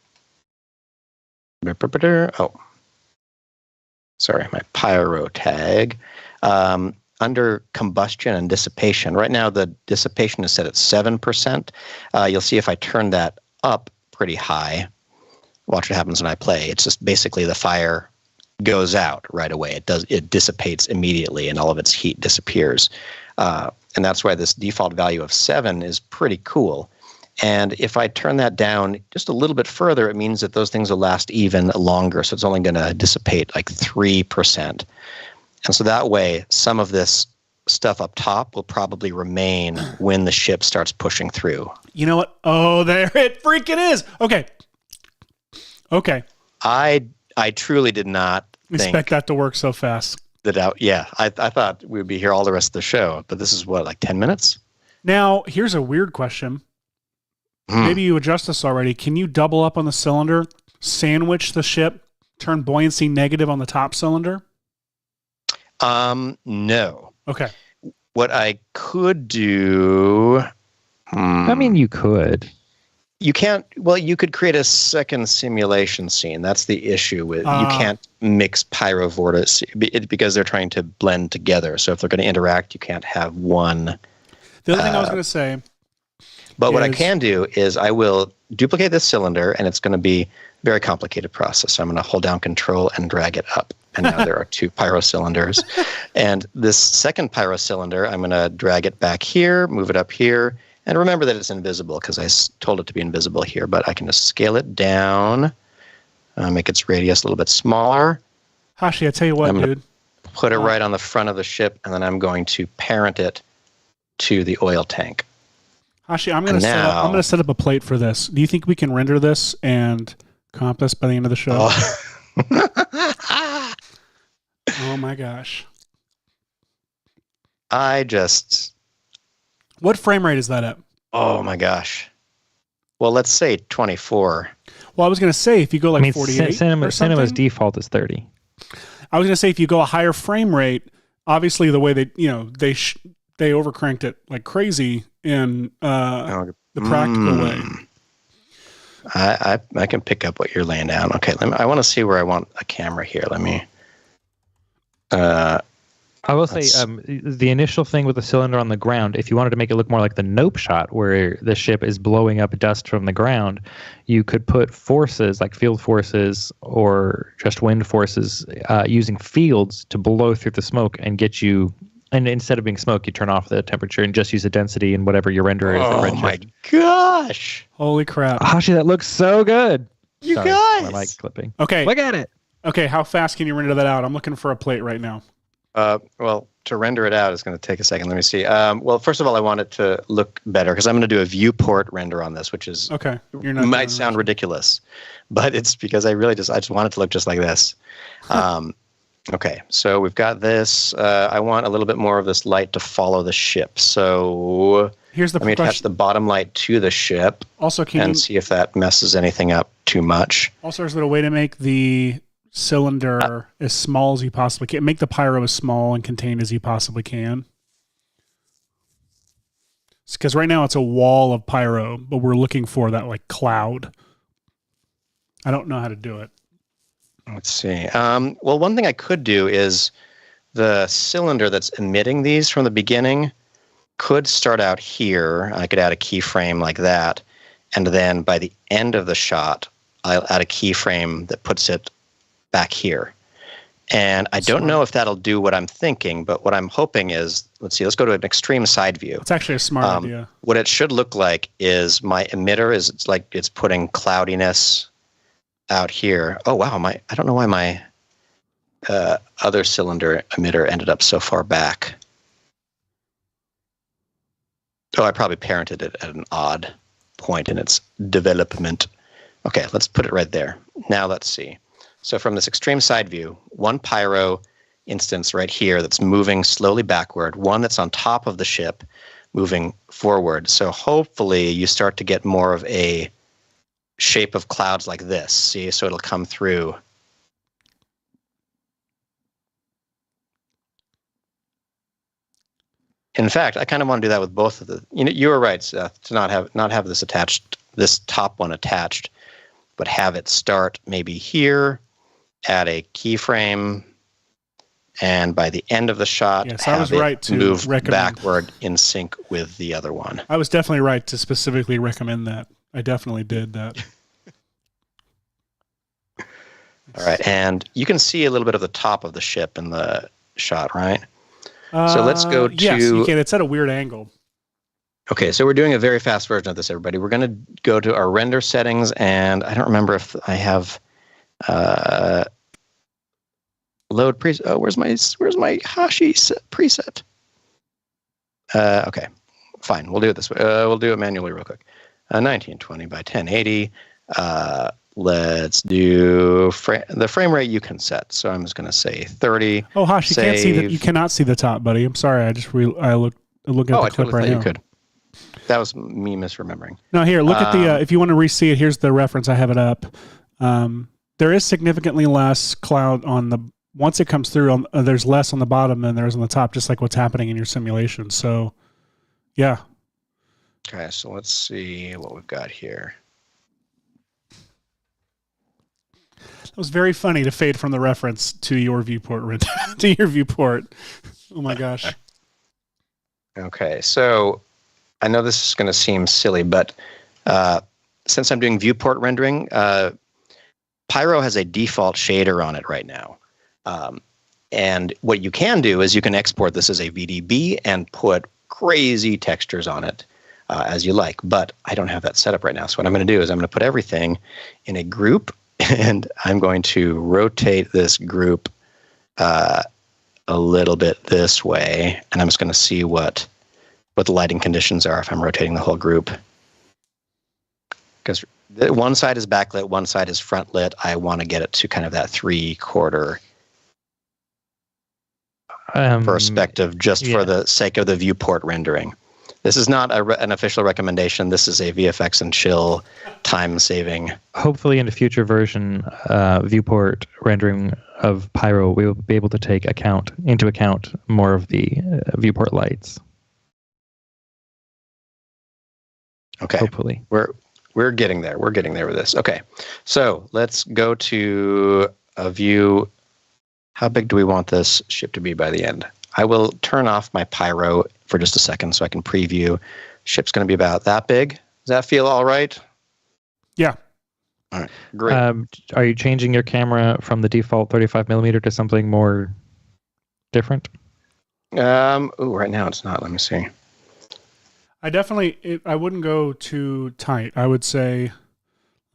my pyro tag, under combustion and dissipation. Right now, the dissipation is set at 7%. You'll see if I turn that up pretty high, watch what happens when I play. It's just basically the fire goes out right away. It dissipates immediately, and all of its heat disappears. And that's why this default value of 7 is pretty cool. And if I turn that down just a little bit further, it means that those things will last even longer. So it's only going to dissipate like 3%. And so that way, some of this stuff up top will probably remain when the ship starts pushing through. You know what? Oh, there it freaking is. Okay. I truly did not expect that to work so fast. I thought we would be here all the rest of the show, but this is what, like 10 minutes? Now, here's a weird question. Maybe you adjust this already. Can you double up on the cylinder, sandwich the ship, turn buoyancy negative on the top cylinder? No. Okay. What I could do... I mean, you could. You can't... Well, you could create a second simulation scene. That's the issue with... you can't mix pyro vortice because they're trying to blend together. So if they're going to interact, you can't have one... The other thing I was going to say... But what I can do is I will duplicate this cylinder, and it's going to be a very complicated process. So I'm going to hold down Control and drag it up. And now there are 2 pyro cylinders. And this second pyro cylinder, I'm going to drag it back here, move it up here. And remember that it's invisible because I told it to be invisible here. But I can just scale it down, make its radius a little bit smaller. Hashi, I tell you what, dude. Put it right on the front of the ship, and then I'm going to parent it to the oil tank. Hashi, I'm going to set up a plate for this. Do you think we can render this and comp this by the end of the show? Oh my gosh. What frame rate is that at? Oh my gosh. Well, let's say 24. Well, I was going to say if you go 48 Cinema's default is 30. I was going to say if you go a higher frame rate, obviously the way they overcranked it like crazy in the practical way. I can pick up what you're laying down. Okay, I want to see where I want a camera here. Let me. I will say the initial thing with the cylinder on the ground, if you wanted to make it look more like the Nope shot where the ship is blowing up dust from the ground, you could put forces like field forces or just wind forces using fields to blow through the smoke and get you. And instead of being smoke, you turn off the temperature and just use the density and whatever your renderer is. Oh my gosh! Holy crap! Hashi, that looks so good. Guys, my mic clipping. Okay, look at it. Okay, how fast can you render that out? I'm looking for a plate right now. Well, to render it out is going to take a second. Let me see. Well, first of all, I want it to look better because I'm going to do a viewport render on this, which is okay. Might sound ridiculous, but it's because I just want it to look just like this. Okay, so we've got this. I want a little bit more of this light to follow the ship. So here's the let me attach the bottom light to the ship. Also, see if that messes anything up too much. Also, is there a way to make the cylinder as small as you possibly can? Make the pyro as small and contained as you possibly can. Because right now it's a wall of pyro, but we're looking for that like cloud. I don't know how to do it. Let's see. Well, one thing I could do is the cylinder that's emitting these from the beginning could start out here. I could add a keyframe like that. And then by the end of the shot, I'll add a keyframe that puts it back here. And I don't know if that'll do what I'm thinking, but what I'm hoping is, let's go to an extreme side view. It's actually a smart idea. What it should look like is my emitter it's putting cloudiness out here. Oh wow, I don't know why my other cylinder emitter ended up so far back. Oh, I probably parented it at an odd point in its development. Okay, let's put it right there. Now let's see. So from this extreme side view, one pyro instance right here that's moving slowly backward, one that's on top of the ship moving forward. So hopefully you start to get more of a shape of clouds like this. See, so it'll come through. In fact, I kind of want to do that with both of the. You were right, Seth, to not have this attached, this top one attached, but have it start maybe here, add a keyframe, and by the end of the shot, have it move backward in sync with the other one. I was definitely right to specifically recommend that. I definitely did that. All right, and you can see a little bit of the top of the ship in the shot, right? So let's go to... Yes, you can. It's at a weird angle. Okay, so we're doing a very fast version of this, everybody. We're going to go to our render settings, and I don't remember if I have load preset. Oh, where's my Hashi preset? Okay, fine. We'll do it this way. We'll do it manually real quick. 1920 by 1080. Let's do the frame rate you can set. So I'm just going to say 30. Oh, Hash, you cannot see the top, buddy. I'm sorry. I look at the clip right now. You could. That was me misremembering. No, here, look at the. If you want to re-see it, here's the reference. I have it up. There is significantly less cloud on the. Once it comes through, there's less on the bottom than there is on the top, just like what's happening in your simulation. So, yeah. Okay, so let's see what we've got here. It was very funny to fade from the reference to your viewport. To your viewport. Oh my gosh. Okay, so I know this is going to seem silly, but since I'm doing viewport rendering, Pyro has a default shader on it right now. And what you can do is you can export this as a VDB and put crazy textures on it as you like. But I don't have that set up right now. So what I'm going to do is I'm going to put everything in a group, and I'm going to rotate this group a little bit this way. And I'm just going to see what the lighting conditions are if I'm rotating the whole group. Because one side is backlit, one side is front lit. I want to get it to kind of that 3/4 perspective, just for the sake of the viewport rendering. This is not an official recommendation. This is a VFX and chill time saving. Hopefully in a future version, viewport rendering of Pyro, we will be able to take into account more of the viewport lights. Okay. Hopefully. We're getting there. We're getting there with this. Okay. So let's go to a view. How big do we want this ship to be by the end? I will turn off my Pyro for just a second so I can preview. Ship's going to be about that big. Does that feel all right? Yeah. All right. Great. Are you changing your camera from the default 35mm to something more different? Right now it's not. Let me see. I wouldn't go too tight. I would say,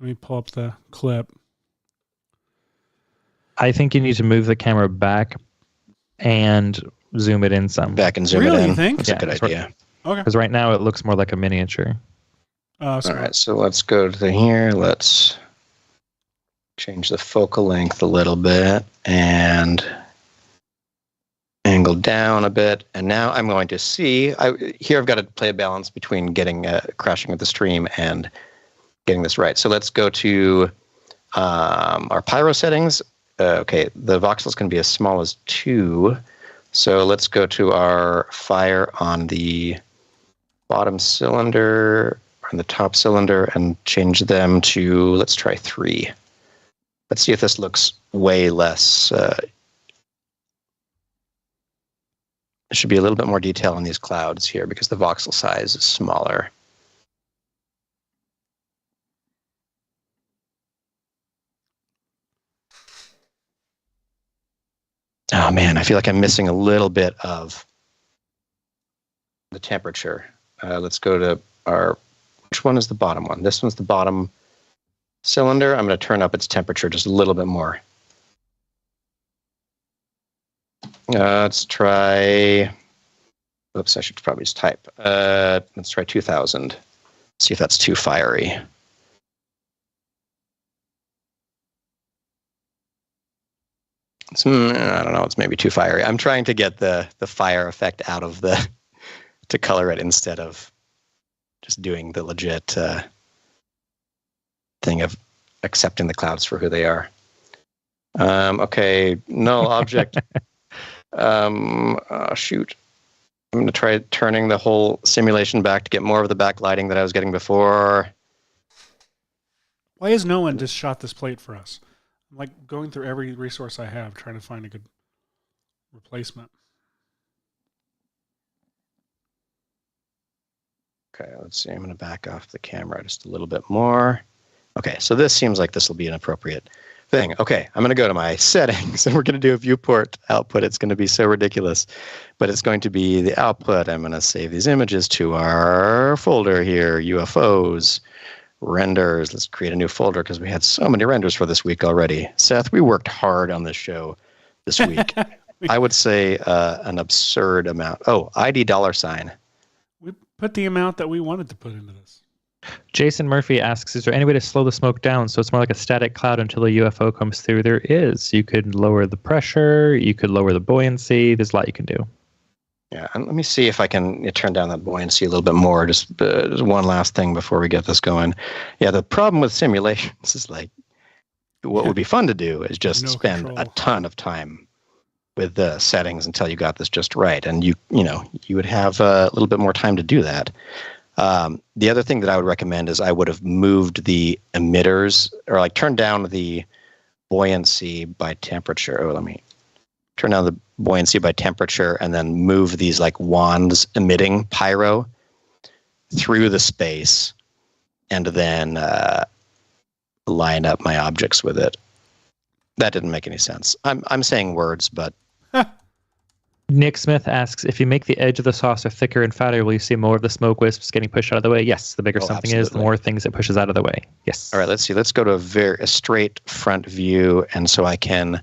let me pull up the clip. I think you need to move the camera back and zoom it in some. Back and zoom Really, it in. you think? That's a good idea. Okay. Because right now it looks more like a miniature. All right, so let's go to here. Let's change the focal length a little bit and angle down a bit. And now I'm going to see. Here I've got to play a balance between getting crashing with the stream and getting this right. So let's go to our pyro settings. Okay, the voxels can be as small as 2. So let's go to our fire on the bottom cylinder and the top cylinder and change them to, let's try 3. Let's see if this looks way less. There should be a little bit more detail on these clouds here because the voxel size is smaller. Oh man, I feel like I'm missing a little bit of the temperature. Let's go to our, which one is the bottom one? This one's the bottom cylinder. I'm going to turn up its temperature just a little bit more. Let's try, oops, I should probably just type. Let's try 2000. See if that's too fiery. I don't know, it's maybe too fiery. I'm trying to get the fire effect out of to color it instead of just doing the legit thing of accepting the clouds for who they are. Okay, null object. Shoot. I'm going to try turning the whole simulation back to get more of the backlighting that I was getting before. Why has no one just shot this plate for us? I'm like going through every resource I have, trying to find a good replacement. Okay, let's see. I'm going to back off the camera just a little bit more. Okay, so this seems like this will be an appropriate thing. Okay, I'm going to go to my settings, and we're going to do a viewport output. It's going to be so ridiculous, but it's going to be the output. I'm going to save these images to our folder here, UFOs. Renders. Let's create a new folder because we had so many renders for this week already. Seth, we worked hard on this show this week. I would say an absurd amount. Oh, ID $. We put the amount that we wanted to put into this. Jason Murphy asks, is there any way to slow the smoke down so it's more like a static cloud until a UFO comes through? There is. You could lower the pressure. You could lower the buoyancy. There's a lot you can do. Yeah, and let me see if I can turn down that buoyancy a little bit more. Just one last thing before we get this going. Yeah, the problem with simulations is like, what would be fun to do is just spend a ton of time with the settings until you got this just right, and you would have a little bit more time to do that. The other thing that I would recommend is I would have moved the emitters, or like turned down the buoyancy by temperature. Oh, let me turn down the buoyancy by temperature and then move these like wands emitting pyro through the space and then line up my objects with it. That didn't make any sense. I'm saying words, but Nick Smith asks, if you make the edge of the saucer thicker and fatter, will you see more of the smoke wisps getting pushed out of the way? Yes, the bigger something is, the more things it pushes out of the way. Yes. All right, let's see. Let's go to a straight front view, and so I can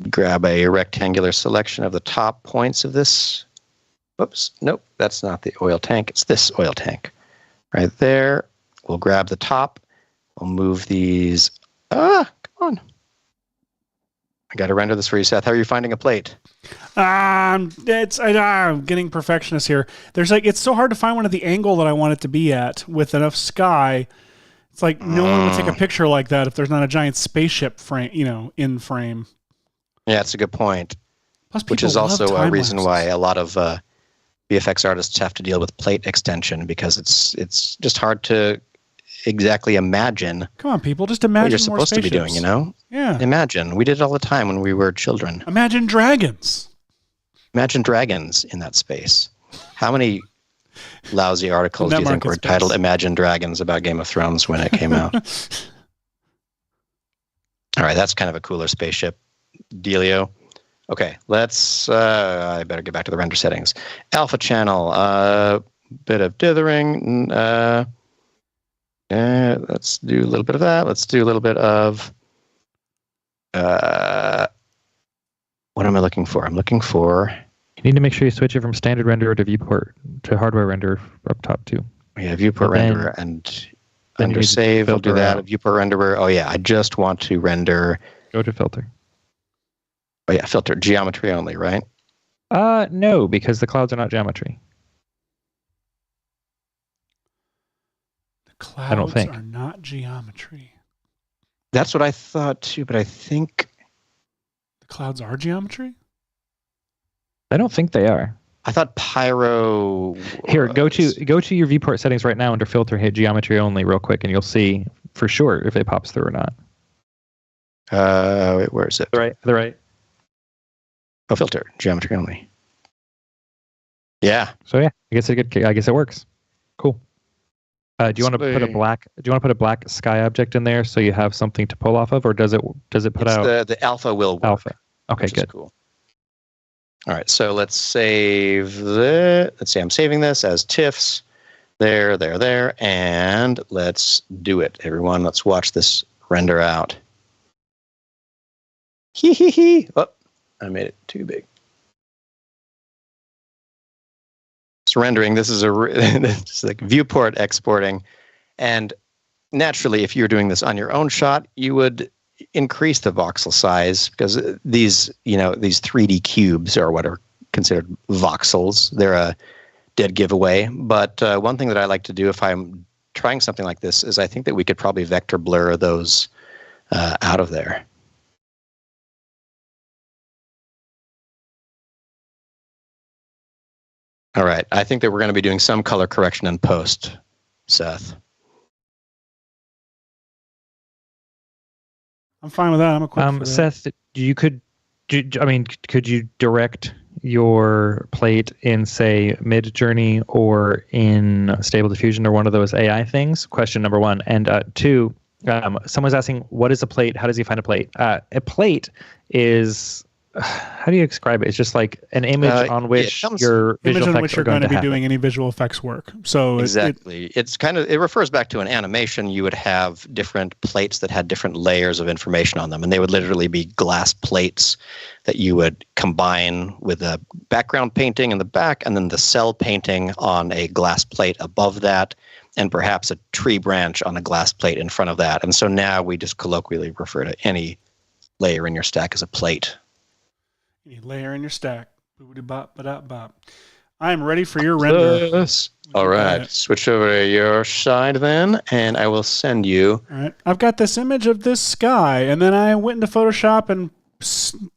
grab a rectangular selection of the top points of this. Whoops, nope, that's not the oil tank. It's this oil tank right there. We'll grab the top. We'll move these. Come on. I got to render this for you, Seth. How are you finding a plate? I'm getting perfectionist here. There's like, it's so hard to find one at the angle that I want it to be at with enough sky. It's like no one would take a picture like that if there's not a giant spaceship frame, in frame. Yeah, that's a good point. Plus, which is also a reason lapses. why a lot of VFX artists have to deal with plate extension, because it's just hard to exactly imagine. Come on, people, just imagine what you're supposed to be doing, Yeah. Imagine. We did it all the time when we were children. Imagine dragons. Imagine dragons in that space. How many lousy articles do you think were titled Imagine Dragons about Game of Thrones when it came out? All right, that's kind of a cooler spaceship dealio. Okay, let's, I better get back to the render settings. Alpha channel, bit of dithering. Let's do a little bit of that. Let's do a little bit of, what am I looking for? I'm looking for You need to make sure you switch it from standard renderer to viewport to hardware renderer up top too. Yeah, viewport renderer and under save. I'll do that. Viewport renderer. Oh yeah, I just want to render. Go to filter. Oh yeah, filter geometry only, right? No, because the clouds are not geometry. The clouds I don't think. are not geometry. That's what I thought too, but I think the clouds are geometry. I don't think they are. I thought pyro. Here, go to your viewport settings right now under filter, hit geometry only real quick, and you'll see for sure if it pops through or not. Wait, where is it? The right. Oh, filter geometry only. Yeah. So yeah, I guess it works. Cool. Do you want to put a black? Do you want to put a black sky object in there so you have something to pull off of, or does it put out the alpha will work? Alpha. Okay, good. Cool. All right, so let's save the. Let's see, I'm saving this as TIFFs. There, and let's do it, everyone. Let's watch this render out. Hee. Oh, I made it too big. It's rendering. This is it's like viewport exporting, and naturally, if you're doing this on your own shot, you would increase the voxel size because these 3D cubes are what are considered voxels. They're a dead giveaway. But one thing that I like to do if I'm trying something like this is I think that we could probably vector blur those out of there. All right. I think that we're going to be doing some color correction in post, Seth. I'm fine with that. I'm equipped for that. Seth, could you direct your plate in, say, Mid-Journey or in Stable Diffusion or one of those AI things? Question number one. And two, someone's asking, what is a plate? How does he find a plate? A plate is... How do you describe it? It's just like an image on which your visual effects are going to be doing any visual effects work. So exactly, it refers back to an animation. You would have different plates that had different layers of information on them, and they would literally be glass plates that you would combine with a background painting in the back, and then the cell painting on a glass plate above that, and perhaps a tree branch on a glass plate in front of that. And so now we just colloquially refer to any layer in your stack as a plate. Any layer in your stack. Boop-a-bop-ba-dop-bop. I am ready for your render. Yes. All right. Switch over to your side then, and I will send you. All right. I've got this image of this sky, and then I went into Photoshop and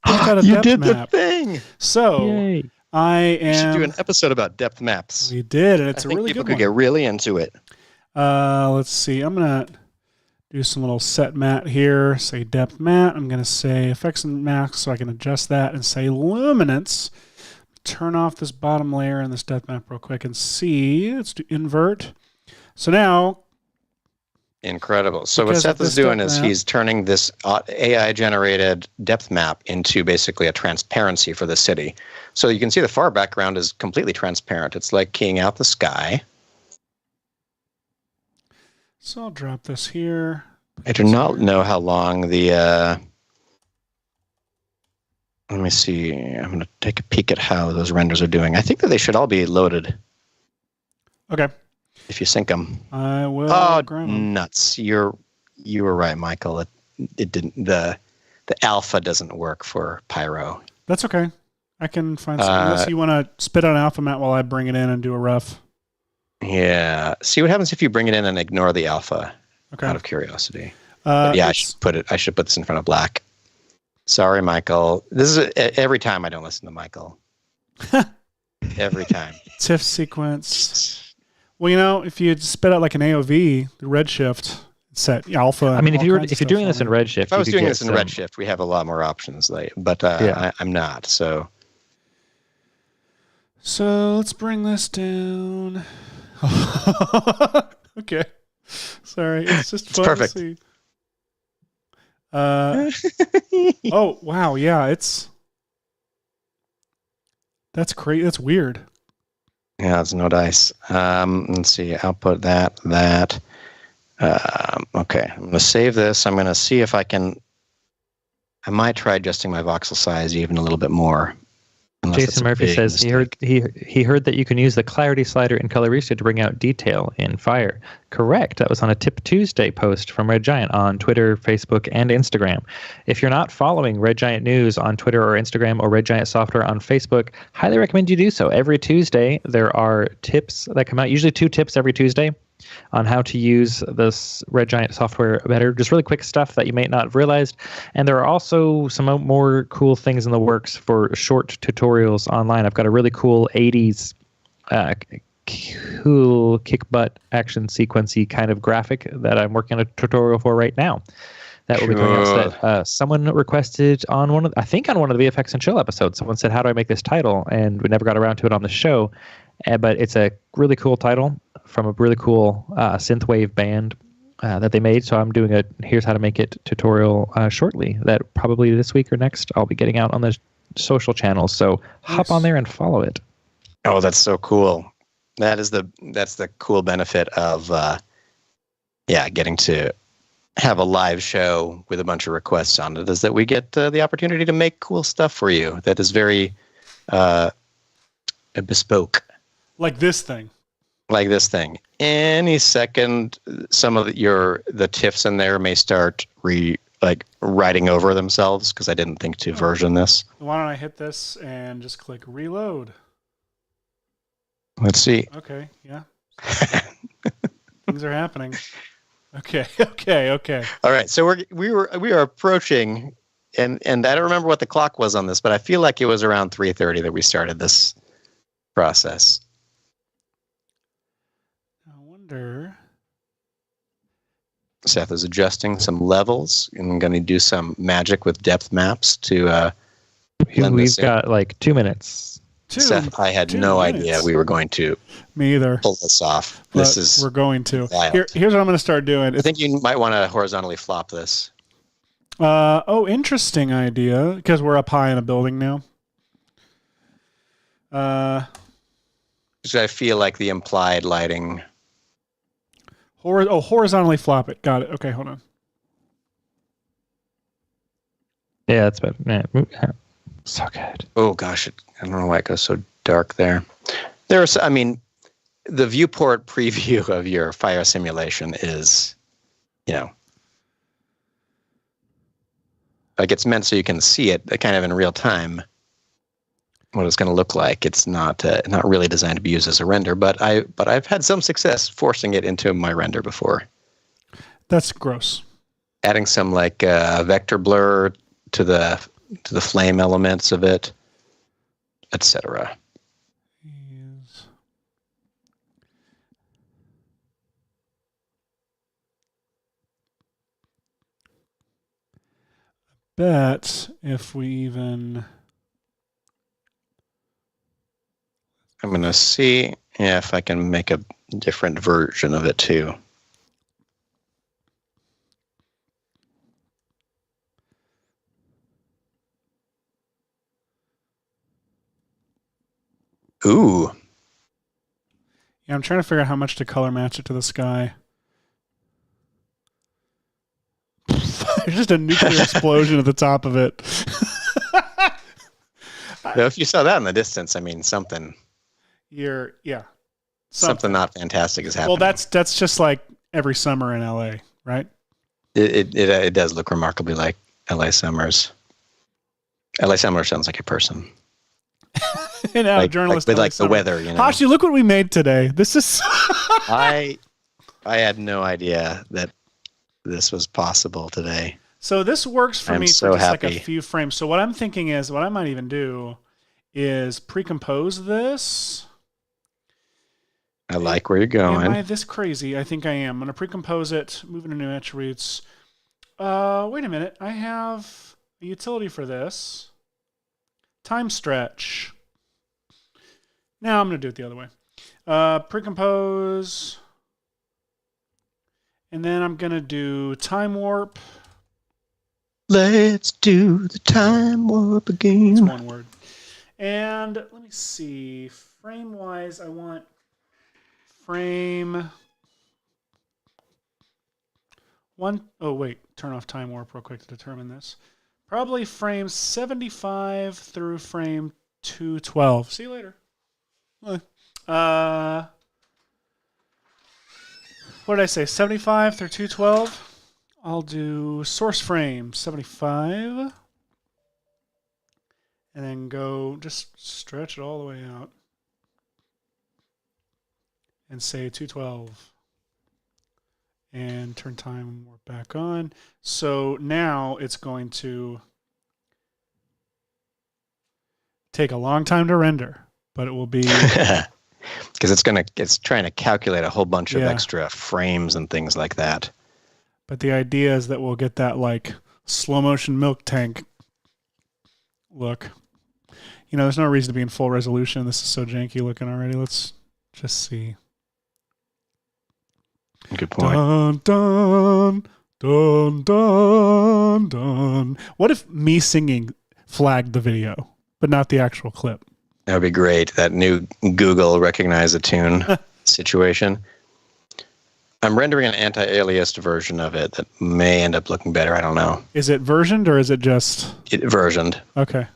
got a depth map. You did the thing. So yay. We should do an episode about depth maps. We did, and it's a really good one. People could get really into it. Let's see. I'm going to do some little set mat here, say depth mat. I'm going to say effects and max so I can adjust that and say luminance. Turn off this bottom layer in this depth map real quick and see. Let's do invert. So now. Incredible. So what Seth is doing is he's turning this AI generated depth map into basically a transparency for the city. So you can see the far background is completely transparent. It's like keying out the sky. So I'll drop this here. I do not know how long the, let me see. I'm going to take a peek at how those renders are doing. I think that they should all be loaded. Okay. If you sync them. I will. Oh, nuts. You were right, Michael. It didn't, the alpha doesn't work for Pyro. That's okay. I can find something. Unless you want to spit out an alpha mat while I bring it in and do a rough. Yeah. See what happens if you bring it in and ignore the alpha. Okay. Out of curiosity. Yeah, I should put this in front of black. Sorry, Michael. This is every time I don't listen to Michael. Every time. TIFF sequence. Well, if you spit out like an AOV, the redshift set alpha. I mean, if you're doing this in redshift, if I was doing this in redshift, we have a lot more options. But I'm not. So let's bring this down. Okay. Sorry, it's just fun perfect. To see. Oh wow, yeah, that's crazy. That's weird. Yeah, it's no dice. Let's see. Output that. Okay, I'm gonna save this. I'm gonna see if I might try adjusting my voxel size even a little bit more. Unless it's Jason a Murphy big says mistake. he heard that you can use the clarity slider in Color Reset to bring out detail in Fire. Correct. That was on a Tip Tuesday post from Red Giant on Twitter, Facebook, and Instagram. If you're not following Red Giant News on Twitter or Instagram or Red Giant Software on Facebook, highly recommend you do so. Every Tuesday there are tips that come out, usually 2 tips every Tuesday, on how to use this Red Giant software better. Just really quick stuff that you may not have realized. And there are also some more cool things in the works for short tutorials online. I've got a really cool 80s cool kick butt action sequency kind of graphic that I'm working on a tutorial for right now. That will be coming out. So that, someone requested on one of the VFX and Chill episodes. Someone said, "How do I make this title?" And we never got around to it on the show. But it's a really cool title from a really cool synthwave band that they made. So I'm doing a "Here's How to Make It" tutorial shortly. That probably this week or next I'll be getting out on the social channels. So hop on there and follow it. Oh, that's so cool. That's the cool benefit of getting to have a live show with a bunch of requests on it, is that we get the opportunity to make cool stuff for you that is very bespoke. Like this thing. Any second, some of the TIFFs in there may start writing over themselves because I didn't think to version this. Why don't I hit this and just click reload? Let's see. Okay, yeah. Things are happening. Okay. All right, so we are approaching, and I don't remember what the clock was on this, but I feel like it was around 3:30 that we started this process. I wonder. Seth is adjusting some levels, and I'm going to do some magic with depth maps to. We've got like 2 minutes. Seth, I had no idea we were going to. Me either. Pull this off. But we're going to. Here's what I'm going to start doing. I think you might want to horizontally flop this. Interesting idea, because we're up high in a building now. So I feel like the implied lighting. Horizontally flop it. Got it. Okay, hold on. Yeah, that's better. So good. Oh gosh, I don't know why it goes so dark there. The viewport preview of your fire simulation is, like it's meant so you can see it kind of in real time. What it's going to look like. It's not really designed to be used as a render, but I've had some success forcing it into my render before. That's gross. Adding some vector blur to the flame elements of it, etc. Bet if we even. I'm going to see if I can make a different version of it too. Ooh. Yeah, I'm trying to figure out how much to color match it to the sky. There's just a nuclear explosion at the top of it. Now, if you saw that in the distance, something. Something not fantastic is happening. Well, that's just like every summer in LA, right? It does look remarkably like LA summers. LA summer sounds like a person. Journalist with the weather, Hashi, look what we made today. This is. I had no idea that this was possible today. So this works for me so for just happy. like a few frames. So what I'm thinking is, what I might even do is pre-compose this. I like where you're going. Am I this crazy? I think I am. I'm going to pre-compose it, move into new attributes. Wait a minute. I have a utility for this. Time stretch. Now I'm going to do it the other way. Pre-compose. And then I'm going to do time warp. Let's do the time warp again. It's one word. And let me see. Frame-wise, I want frame one. Oh, wait. Turn off time warp real quick to determine this. Probably frame 75 through frame 212. See you later. What did I say? 75 through 212. I'll do source frame 75. And then go, just stretch it all the way out. And say 212. And turn time back on. So now it's going to take a long time to render, but it will be because it's trying to calculate a whole bunch of extra frames and things like that. But the idea is that we'll get that like slow motion milk tank look. You know, there's no reason to be in full resolution. This is so janky looking already. Let's just see. Good point. Dun, dun, dun, dun, dun. What if me singing flagged the video, but not the actual clip? That would be great. That new Google recognize a tune situation. I'm rendering an anti-aliased version of it that may end up looking better. I don't know. Is it versioned or is it just versioned? Okay.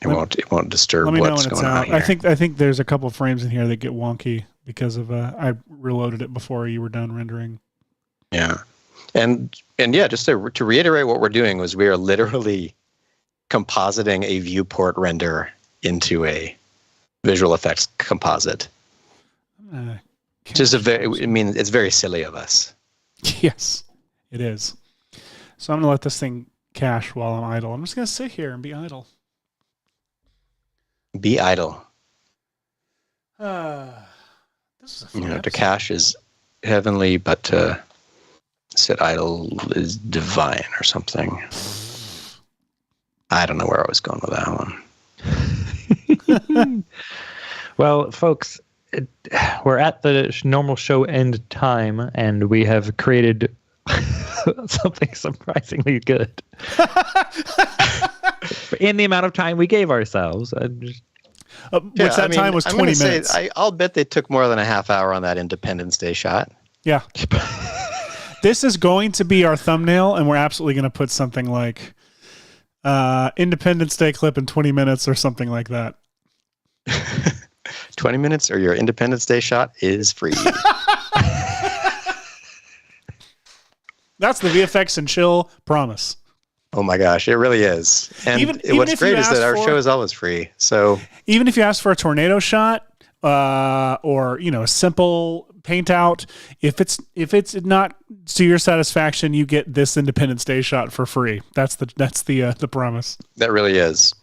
It won't disturb Let me know what's when it's going on out. here. I think there's a couple of frames in here that get wonky because of I reloaded it before you were done rendering. Yeah. And yeah, just to reiterate what we're doing was we are literally compositing a viewport render into a visual effects composite. Just it's very silly of us. Yes, it is. So I'm going to let this thing cache while I'm idle. I'm just going to sit here and be idle. Be idle. This is a fun to cache is heavenly, but to sit idle is divine or something. I don't know where I was going with that one. Well, folks, we're at the normal show end time, and we have created something surprisingly good in the amount of time we gave ourselves. Time was 20 minutes. I'll bet they took more than a half hour on that Independence Day shot. Yeah. This is going to be our thumbnail, and we're absolutely going to put something like Independence Day clip in 20 minutes or something like that. 20 minutes or your Independence Day shot is free. That's the VFX and chill promise. Oh my gosh, it really is. And even what's great is that our show is always free. So even if you ask for a tornado shot or a simple paint out, if it's not to your satisfaction, you get this Independence Day shot for free. That's the promise. That really is.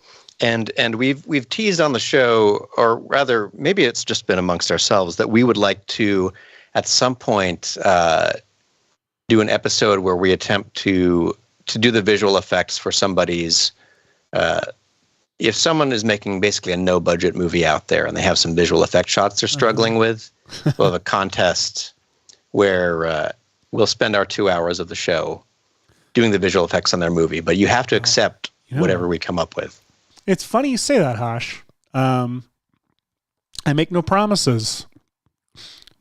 And we've teased on the show, or rather, maybe it's just been amongst ourselves, that we would like to, at some point, do an episode where we attempt to do the visual effects for somebody's. If someone is making basically a no-budget movie out there and they have some visual effect shots they're struggling with, we'll have a contest where we'll spend our 2 hours of the show doing the visual effects on their movie. But you have to accept whatever we come up with. It's funny you say that, Hosh. I make no promises,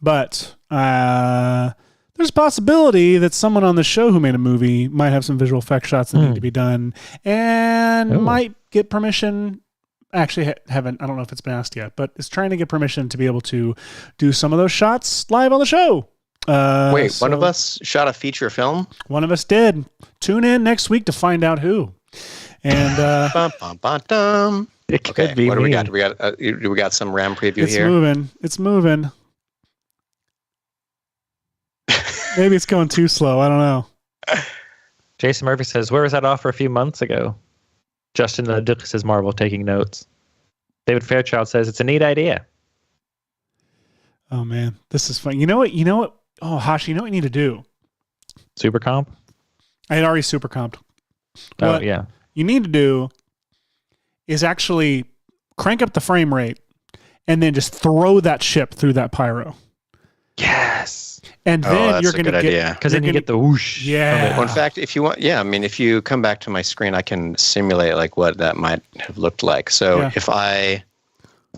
but there's a possibility that someone on the show who made a movie might have some visual effect shots that need to be done and might get permission. Actually, I don't know if it's been asked yet, but is trying to get permission to be able to do some of those shots live on the show. Wait, one of us shot a feature film? One of us did. Tune in next week to find out who. And it could be. What do we got? We got some RAM preview here. It's moving. Maybe it's going too slow. I don't know. Jason Murphy says, "Where was that offer a few months ago?" Justin the Duke says, "Marvel taking notes." David Fairchild says, "It's a neat idea." Oh man, this is fun. You know what? Oh, Hashi, you know what you need to do? Super comp? I had already super comped. Oh yeah. You need to do is actually crank up the frame rate and then just throw that ship through that pyro. Yes. And then you're going to get, because then you get the whoosh. Yeah. Well, in fact, if you want, if you come back to my screen, I can simulate like what that might have looked like. So if let's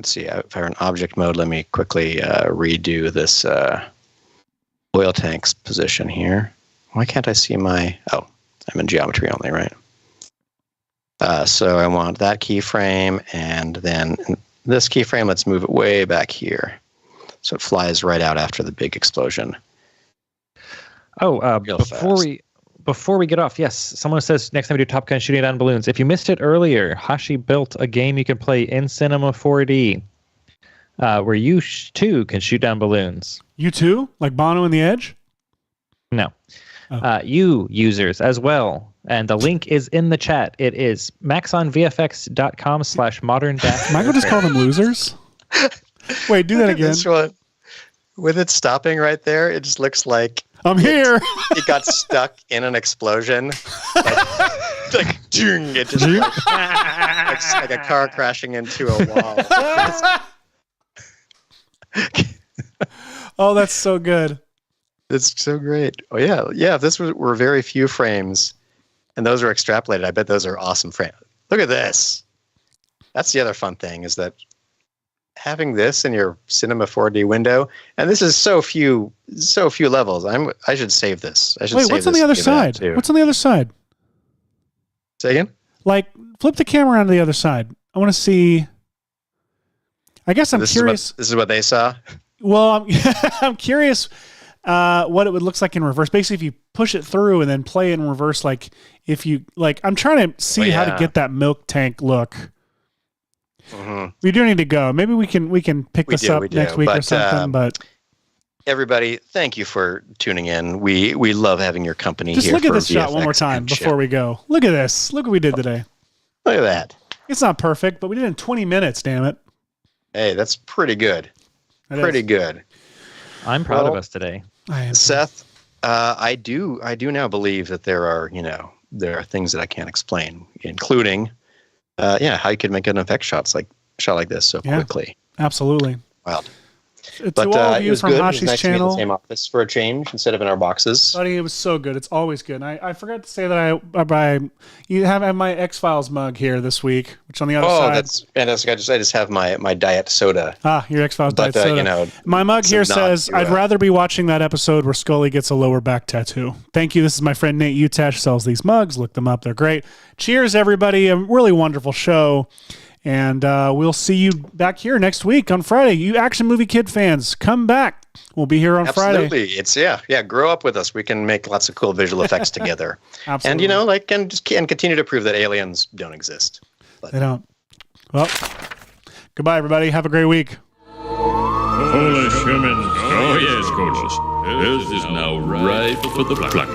see, if I were in object mode, let me quickly redo this oil tank's position here. Why can't I see I'm in geometry only, right? So I want that keyframe, and then this keyframe, let's move it way back here. So it flies right out after the big explosion. Oh, before we get off, yes, someone says next time we do Top Gun shooting down balloons. If you missed it earlier, Hashi built a game you can play in Cinema 4D where you too can shoot down balloons. You too? Like Bono and the Edge? No. You users as well. And the link is in the chat. It is maxonvfx.com/modern. Michael just called them losers? Wait, do that again. This one. With it stopping right there, it just looks like I'm here. It got stuck in an explosion. Like ding, it just like a car crashing into a wall. Oh, that's so good. It's so great. Oh yeah, yeah. If this were very few frames, and those are extrapolated, I bet those are awesome frames. Look at this. That's the other fun thing, is that having this in your Cinema 4D window, and this is so few levels. I should save this. I should. Wait, what's on the other side? What's on the other side? Say again? Like, flip the camera onto the other side. I want to see. I guess I'm curious. This is what they saw. Well, I'm curious what it would look like in reverse. Basically, if you push it through and then play it in reverse, like if you like, I'm trying to see how to get that milk tank look. Mm-hmm. We do need to go. Maybe we can pick this up next week or something. But everybody, thank you for tuning in. We love having your company. Just here look at this VFX shot one more time before we go. Look at this. Look what we did today. Look at that. It's not perfect, but we did it in 20 minutes. Damn it. Hey, that's pretty good. Pretty good. I'm proud of us today. Seth, I do now believe that there are things that I can't explain, including how you could make an effect shot like this so quickly. Absolutely. Wild. To all of you from Hashi's nice channel. To be in the same office for a change instead of in our boxes. Buddy, it was so good. It's always good. And I forgot to say that you have my X-Files mug here this week, which on the other side. Oh, that's fantastic. I just have my diet soda. Your X-Files diet soda. My mug here says, I'd rather be watching that episode where Scully gets a lower back tattoo. Thank you. This is my friend Nate Utash, sells these mugs. Look them up. They're great. Cheers, everybody. A really wonderful show. And we'll see you back here next week on Friday. You Action Movie Kid fans, come back. We'll be here on Friday. Absolutely. It's grow up with us. We can make lots of cool visual effects together. Absolutely. And continue to prove that aliens don't exist. They don't. Well, goodbye, everybody. Have a great week. Foolish humans. Oh, yes, coaches. This is now ripe for the plucking.